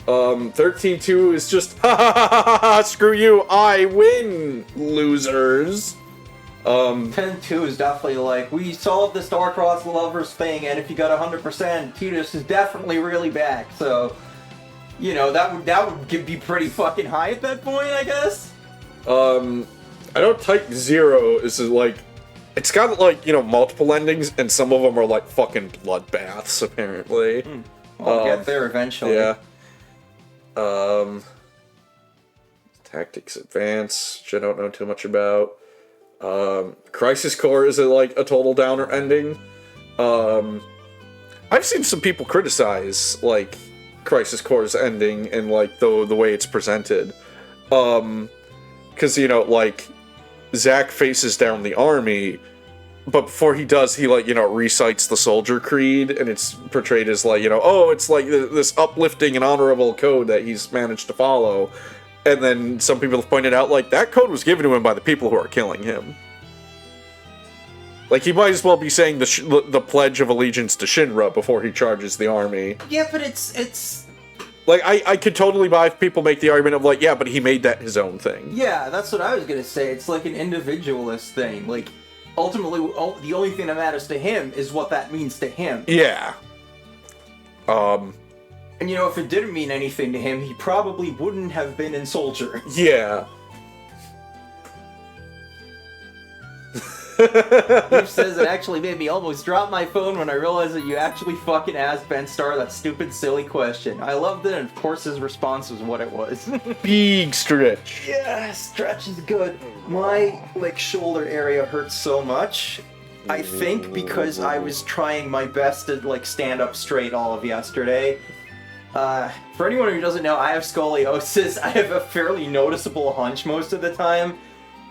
13-2 is just, ha ha ha ha ha, screw you, I win, losers. 10-2 is definitely like, we solved the Star-Crossed Lovers thing, and if you got 100%, Tidus is definitely really back, so, you know, that would be pretty fucking high at that point, I guess? I know Type 0 is, like, it's got, like, you know, multiple endings, and some of them are, like, fucking bloodbaths, apparently. I'll get there eventually. Yeah. Tactics Advance, which I don't know too much about. Crisis Core is like a total downer ending. I've seen some people criticize like Crisis Core's ending and like the way it's presented. Because you know, like Zack faces down the army, but before he does, he like, you know, recites the soldier creed, and it's portrayed as like, you know, oh, it's like this uplifting and honorable code that he's managed to follow. And then some people have pointed out, like, that code was given to him by the people who are killing him. Like, he might as well be saying the Pledge of Allegiance to Shinra before he charges the army. Yeah, but it's... Like, I could totally buy if people make the argument of, like, yeah, but he made that his own thing. Yeah, that's what I was gonna say. It's like an individualist thing. Like, ultimately, the only thing that matters to him is what that means to him. Yeah. And you know, if it didn't mean anything to him, he probably wouldn't have been in Soldier. Yeah. Eve says it actually made me almost drop my phone when I realized that you actually fucking asked Ben Starr that stupid, silly question. I loved it, and of course his response was what it was. Big stretch. Yeah, stretch is good. My, like, shoulder area hurts so much. I think because I was trying my best to, like, stand up straight all of yesterday. For anyone who doesn't know, I have scoliosis. I have a fairly noticeable hunch most of the time,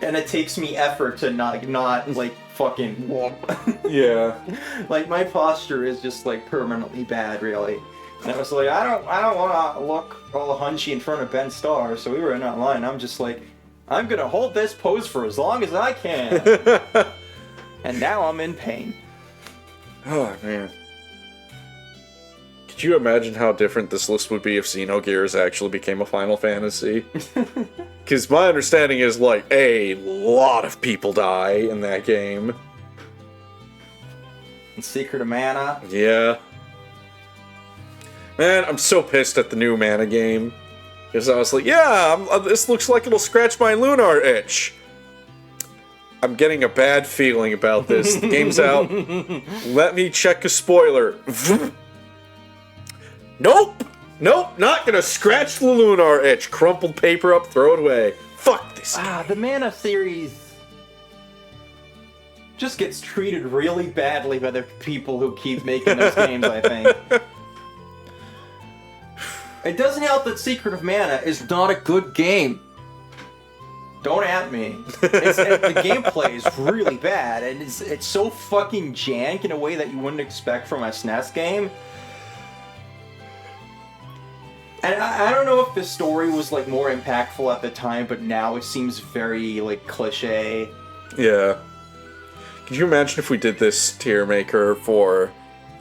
and it takes me effort to not like, fucking whoomp. Yeah. Like, my posture is just, like, permanently bad, really. And I was like, I don't want to look all hunchy in front of Ben Starr, so we were in that line. I'm just like, I'm gonna hold this pose for as long as I can. And now I'm in pain. Oh, man. Could you imagine how different this list would be if Xenogears actually became a Final Fantasy? Because my understanding is, like, a lot of people die in that game. And Secret of Mana. Yeah. Man, I'm so pissed at the new Mana game. Because I was like, yeah, this looks like it'll scratch my Lunar itch. I'm getting a bad feeling about this. The game's out. Let me check a spoiler. Nope! Nope, not gonna scratch the Lunar itch. Crumpled paper up, throw it away. Fuck this. The Mana series just gets treated really badly by the people who keep making those games, I think. It doesn't help that Secret of Mana is not a good game. Don't at me. The gameplay is really bad, and it's so fucking jank in a way that you wouldn't expect from a SNES game. And I don't know if the story was, like, more impactful at the time, but now it seems very, like, cliche. Yeah. Could you imagine if we did this tier maker for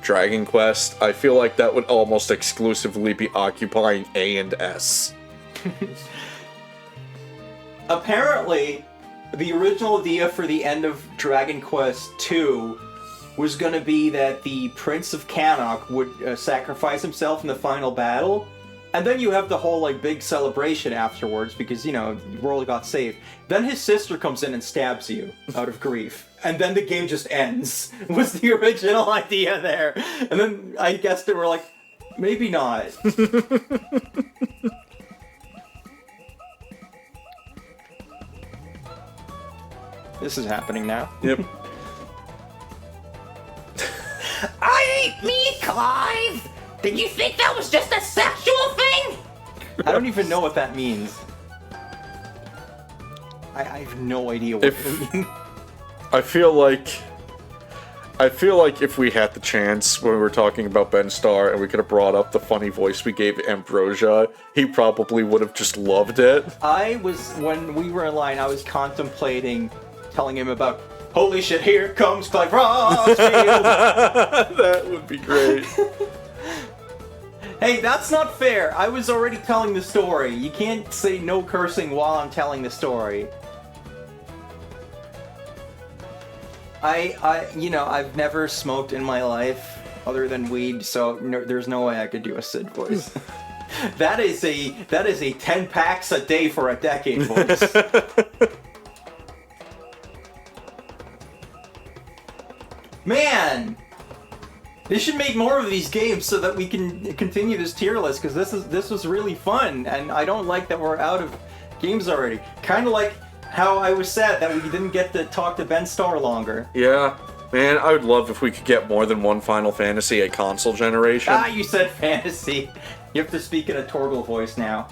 Dragon Quest, I feel like that would almost exclusively be occupying A and S. Apparently, the original idea for the end of Dragon Quest II was going to be that the Prince of Cannock would sacrifice himself in the final battle, and then you have the whole like big celebration afterwards because, you know, the world got saved. Then his sister comes in and stabs you out of grief. And then the game just ends, was the original idea there. And then I guess they were like, maybe not. This is happening now. Yep. I ain't me, Clive! Did you think that was just a sexual thing? I don't even know what that means. I have no idea what it means. I feel like if we had the chance when we were talking about Ben Starr and we could have brought up the funny voice we gave Ambrosia, he probably would have just loved it. When we were in line, I was contemplating telling him about, holy shit, here comes Clive Rossfield! That would be great. Hey, that's not fair. I was already telling the story. You can't say no cursing while I'm telling the story. I've never smoked in my life other than weed, so there's no way I could do a Sid voice. That is a 10 packs a day for a decade voice. Man, they should make more of these games so that we can continue this tier list, because this was really fun, and I don't like that we're out of games already. Kind of like how I was sad that we didn't get to talk to Ben Starr longer. Yeah, man, I would love if we could get more than one Final Fantasy a console generation. Ah, you said fantasy. You have to speak in a Torgal voice now.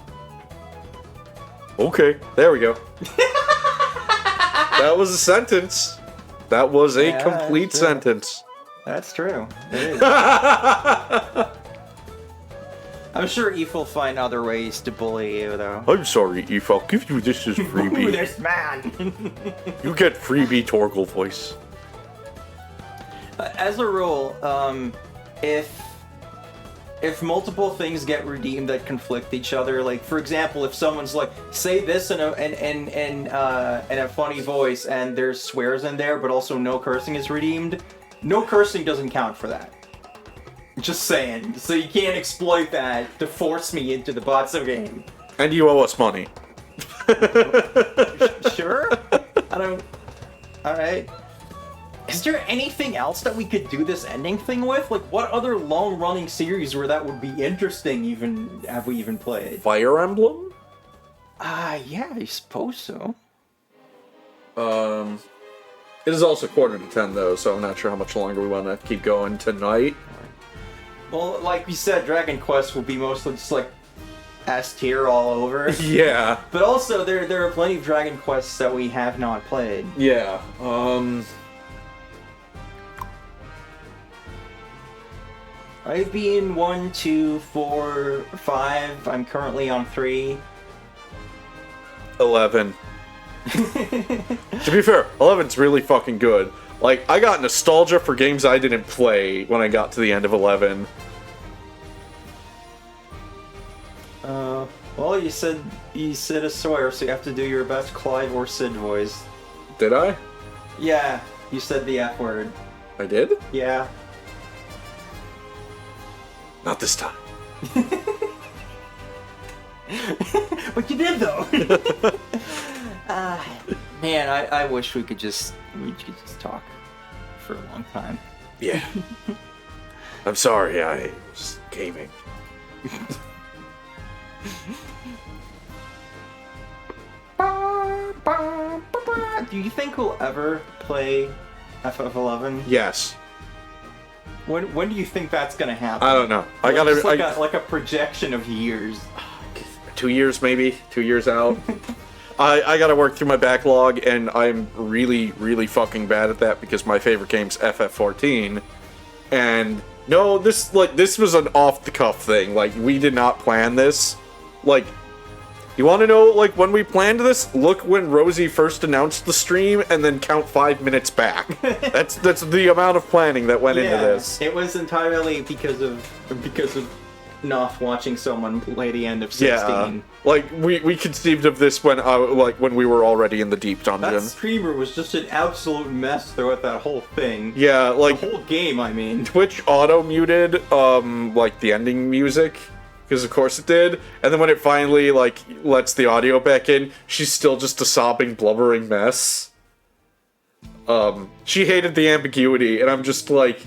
Okay, there we go. That was a sentence. That was a complete sentence. That's true. It is. I'm sure Eve will find other ways to bully you, though. I'm sorry, Eve. I'll give you this as Ooh, freebie. this man! You get freebie Torgal voice. As a rule, if multiple things get redeemed that conflict each other, like for example, if someone's like, say this in a funny voice and there's swears in there, but also no cursing is redeemed, no cursing doesn't count for that. Just saying. So you can't exploit that to force me into the Botso game. And you owe us money. Sure? I don't... Alright. Is there anything else that we could do this ending thing with? Like, what other long-running series where that would be interesting have we even played? Fire Emblem? Yeah, I suppose so. It is also 9:45 though, so I'm not sure how much longer we want to keep going tonight. Well, like we said, Dragon Quest will be mostly just like S tier all over. Yeah. But also, there are plenty of Dragon Quests that we have not played. Yeah. I've been 1, 2, 4, 5. I'm currently on 3. 11. To be fair, 11's really fucking good. Like, I got nostalgia for games I didn't play when I got to the end of 11. Well, you said a swear, so you have to do your best Clive or Sid voice. Did I? Yeah, you said the F word. I did? Yeah. Not this time. But you did though. Man, I wish we could just talk for a long time. Yeah. I'm sorry, I was gaming. Do you think we'll ever play FF11? Yes. When do you think that's gonna happen? I don't know. Just like a projection of years. 2 years maybe, 2 years out. I gotta work through my backlog, and I'm really, really fucking bad at that because my favorite game's FF14. And no, this was an off-the-cuff thing. Like, we did not plan this. Like, You want to know, like, when we planned this? Look when Rosie first announced the stream, and then count 5 minutes back. That's the amount of planning that went into this. It was entirely because of not watching someone play the end of 16. Yeah, like we conceived of this when we were already in the deep dungeon. That streamer was just an absolute mess throughout that whole thing. Yeah, like The whole game, I mean. Twitch auto muted like the ending music, because of course it did, and then when it finally like lets the audio back in, she's still just a sobbing, blubbering mess. She hated the ambiguity, and I'm just like,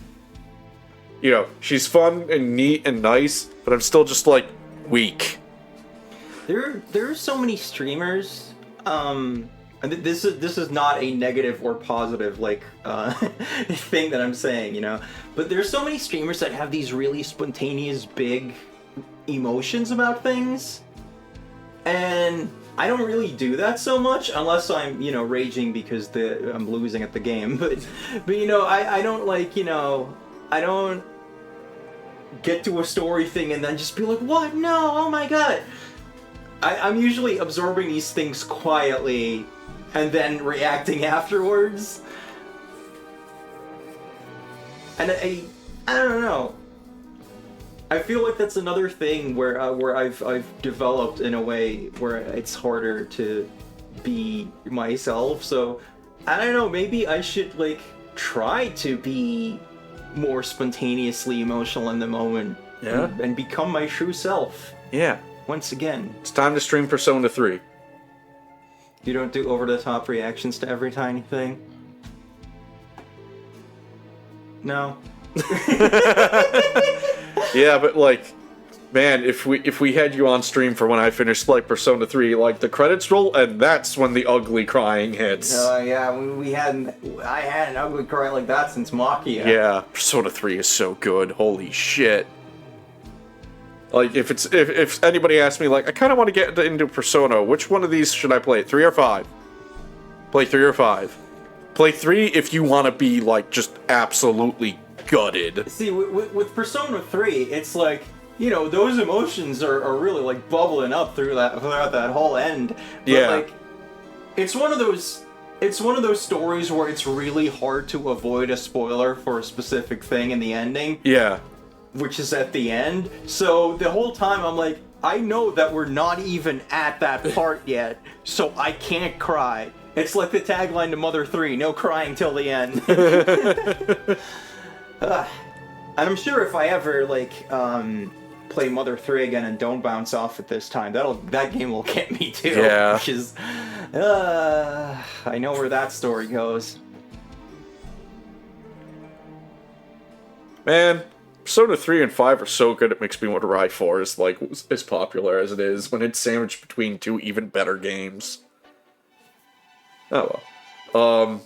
you know, she's fun and neat and nice, but I'm still just like weak. There are so many streamers. And this is not a negative or positive like thing that I'm saying, you know. But there's so many streamers that have these really spontaneous, big emotions about things, and I don't really do that so much unless I'm, you know, raging because I'm losing at the game. But you know, I don't like, you know, I don't get to a story thing and then just be like, what? No, oh my god. I'm usually absorbing these things quietly and then reacting afterwards. And I don't know. I feel like that's another thing where I've developed in a way where it's harder to be myself. So I don't know, maybe I should like try to be more spontaneously emotional in the moment. Yeah. And become my true self Yeah. once again. It's time to stream Persona 3. You don't do over-the-top reactions to every tiny thing? No. Yeah, but like, man, if we had you on stream for when I finished like Persona 3, like the credits roll, and that's when the ugly crying hits. Yeah, I had an ugly cry like that since Machia. Yeah, Persona 3 is so good. Holy shit. Like, if anybody asks me, like, I kind of want to get into Persona, which one of these should I play? 3 or 5? Play 3 or 5. Play 3 if you want to be, like, just absolutely gutted. See, with Persona 3, it's like, you know, those emotions are really, like, bubbling up throughout that whole end. But, Yeah. like, it's one of those stories where it's really hard to avoid a spoiler for a specific thing in the ending. Yeah. Which is at the end. So the whole time I'm like, I know that we're not even at that part yet, so I can't cry. It's like the tagline to Mother 3, no crying till the end. And I'm sure if I ever like play Mother 3 again and don't bounce off at this time, that game will get me too. Yeah. Which is I know where that story goes. Man, Persona 3 and 5 are so good it makes me wonder why 4 is like as popular as it is when it's sandwiched between 2 even better games. Oh well.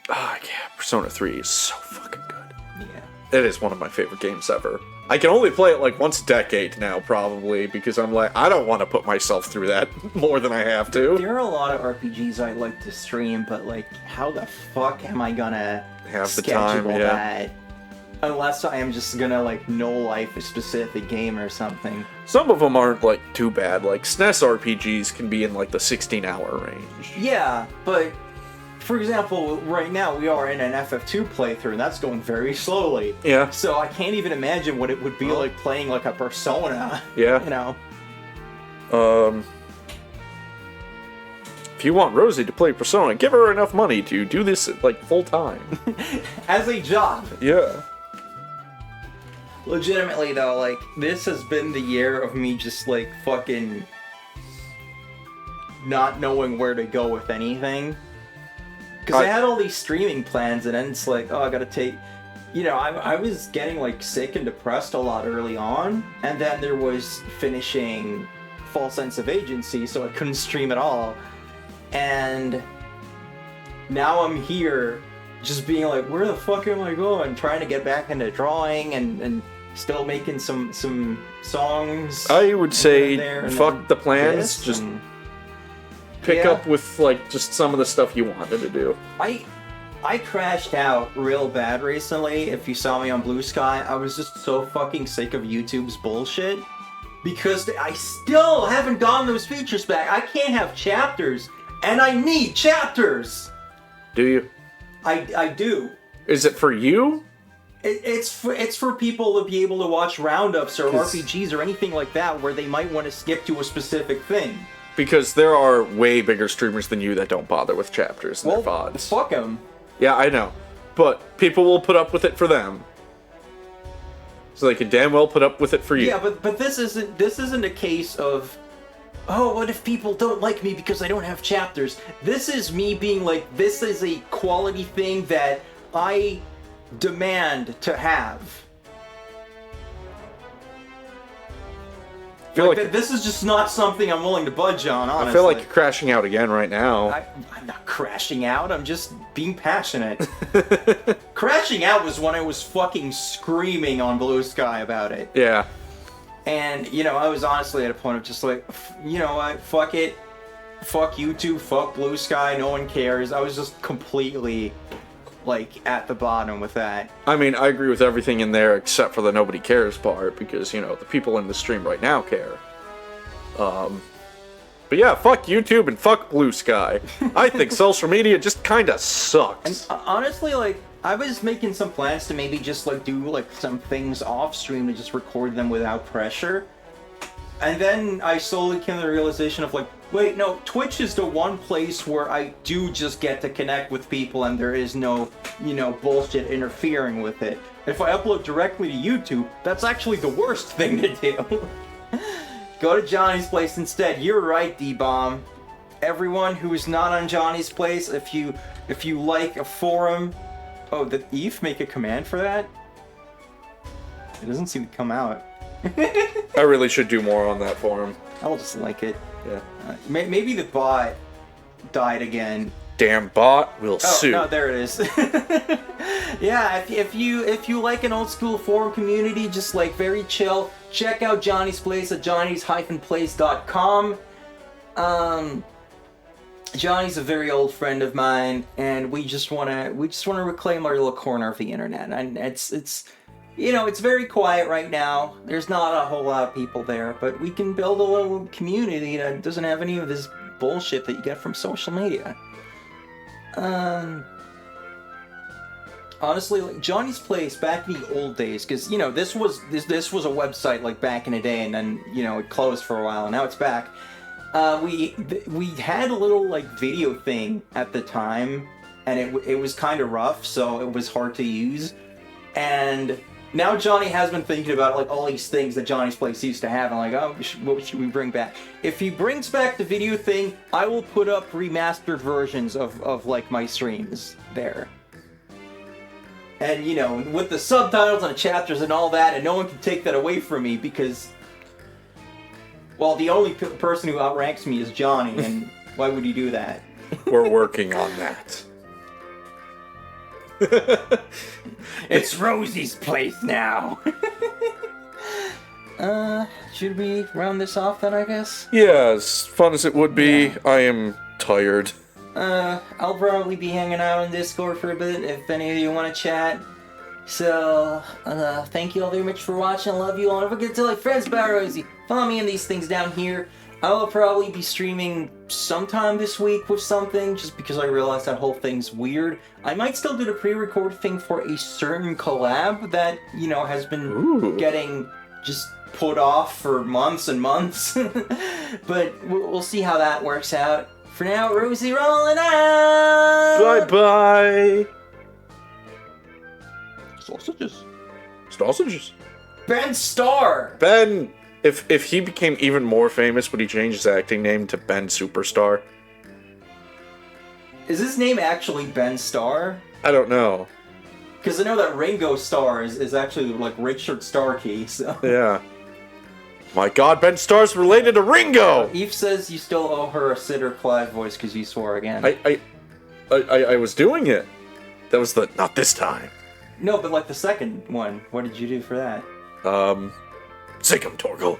Yeah, Persona 3 is so fucking good. Yeah. It is one of my favorite games ever. I can only play it like once a decade now, probably, because I'm like, I don't want to put myself through that more than I have to. There are a lot of RPGs I like to stream, but like, how the fuck am I gonna Have the schedule time, yeah. that? Unless I am just gonna like no-life a specific game or something. Some of them aren't like too bad. Like SNES RPGs can be in like the 16-hour range. Yeah, but for example, right now we are in an FF2 playthrough, and that's going very slowly. Yeah. So I can't even imagine what it would be like playing like a Persona. Yeah. You know. If you want Rosie to play Persona, give her enough money to do this like full time. As a job. Yeah. Legitimately though, like, this has been the year of me just like fucking not knowing where to go with anything. Because I had all these streaming plans, and then it's like, oh, I gotta take... You know, I was getting like sick and depressed a lot early on, and then there was finishing False Sense of Agency, so I couldn't stream at all. And now I'm here just being like, where the fuck am I going? Trying to get back into drawing and still making some songs. I would say there, and fuck then the plans, this, just and- pick Yeah. up with like just some of the stuff you wanted to do. I crashed out real bad recently. If you saw me on Blue Sky, I was just so fucking sick of YouTube's bullshit because I still haven't gotten those features back. I can't have chapters, and I need chapters. Do you? I do. Is it for you? It's for people to be able to watch roundups or 'Cause- RPGs or anything like that where they might want to skip to a specific thing. Because there are way bigger streamers than you that don't bother with chapters in their VODs. Fuck them. Yeah, I know. But people will put up with it for them. So they could damn well put up with it for you. Yeah, but this isn't a case of, oh, what if people don't like me because I don't have chapters? This is me being like, this is a quality thing that I demand to have. I feel like, This is just not something I'm willing to budge on, honestly. I feel like you're crashing out again right now. I'm not crashing out, I'm just being passionate. Crashing out was when I was fucking screaming on Blue Sky about it. Yeah. And, you know, I was honestly at a point of just like, you know what, fuck it. Fuck YouTube, fuck Blue Sky, no one cares. I was just completely, like, at the bottom with that. I mean, I agree with everything in there except for the nobody cares part, because, you know, the people in the stream right now care. But yeah, fuck YouTube and fuck Blue Sky. I think social media just kinda sucks. Honestly, like, I was making some plans to maybe just, like, do, like, some things off stream and just record them without pressure. And then I slowly came to the realization of, like, wait, no, Twitch is the one place where I do just get to connect with people and there is no, you know, bullshit interfering with it. If I upload directly to YouTube, that's actually the worst thing to do. Go to Johnny's Place instead. You're right, D-Bomb. Everyone who is not on Johnny's Place, if you like a forum... Oh, did Eve make a command for that? It doesn't seem to come out. I really should do more on that forum. I'll just like it. Yeah. Maybe the bot died again. Damn bot will Oh, sue. no, there it is. Yeah, if you like an old school forum community, just like very chill, check out Johnny's Place at johnny's-place.com. Johnny's a very old friend of mine, and we just wanna reclaim our little corner of the internet. And it's you know, it's very quiet right now. There's not a whole lot of people there, but we can build a little community that doesn't have any of this bullshit that you get from social media. Honestly, like Johnny's Place back in the old days, because you know this was a website like back in the day, and then you know it closed for a while, and now it's back. We had a little like video thing at the time, and it was kind of rough, so it was hard to use. And now Johnny has been thinking about like all these things that Johnny's Place used to have, and like, oh, what should we bring back? If he brings back the video thing, I will put up remastered versions of like my streams there. And you know, with the subtitles and the chapters and all that, and no one can take that away from me because, well, the only person who outranks me is Johnny, and why would he do that? We're working on that. It's Rosie's place now. Should we round this off then, I guess? Yeah, as fun as it would be, Yeah. I am tired. I'll probably be hanging out on Discord for a bit if any of you want to chat. So, thank you all very much for watching. I love you all. Don't forget to tell your friends about Rosie. Follow me in these things down here. I will probably be streaming sometime this week with something, just because I realized that whole thing's weird. I might still do the pre-record thing for a certain collab that, you know, has been Ooh. getting just put off for months and months. But we'll see how that works out. For now, Rosie rolling out! Bye-bye! Sausages. Sausages. Ben Starr! Ben, if he became even more famous, would he change his acting name to Ben Superstar? Is his name actually Ben Starr? I don't know. Because I know that Ringo Starr is actually like Richard Starkey, so... Yeah. My god, Ben Starr's related to Ringo! Eve says you still owe her a Sid or Clive voice because you swore again. I was doing it. That was the, not this time. No, but like the second one, what did you do for that? Sick 'em, Torgal.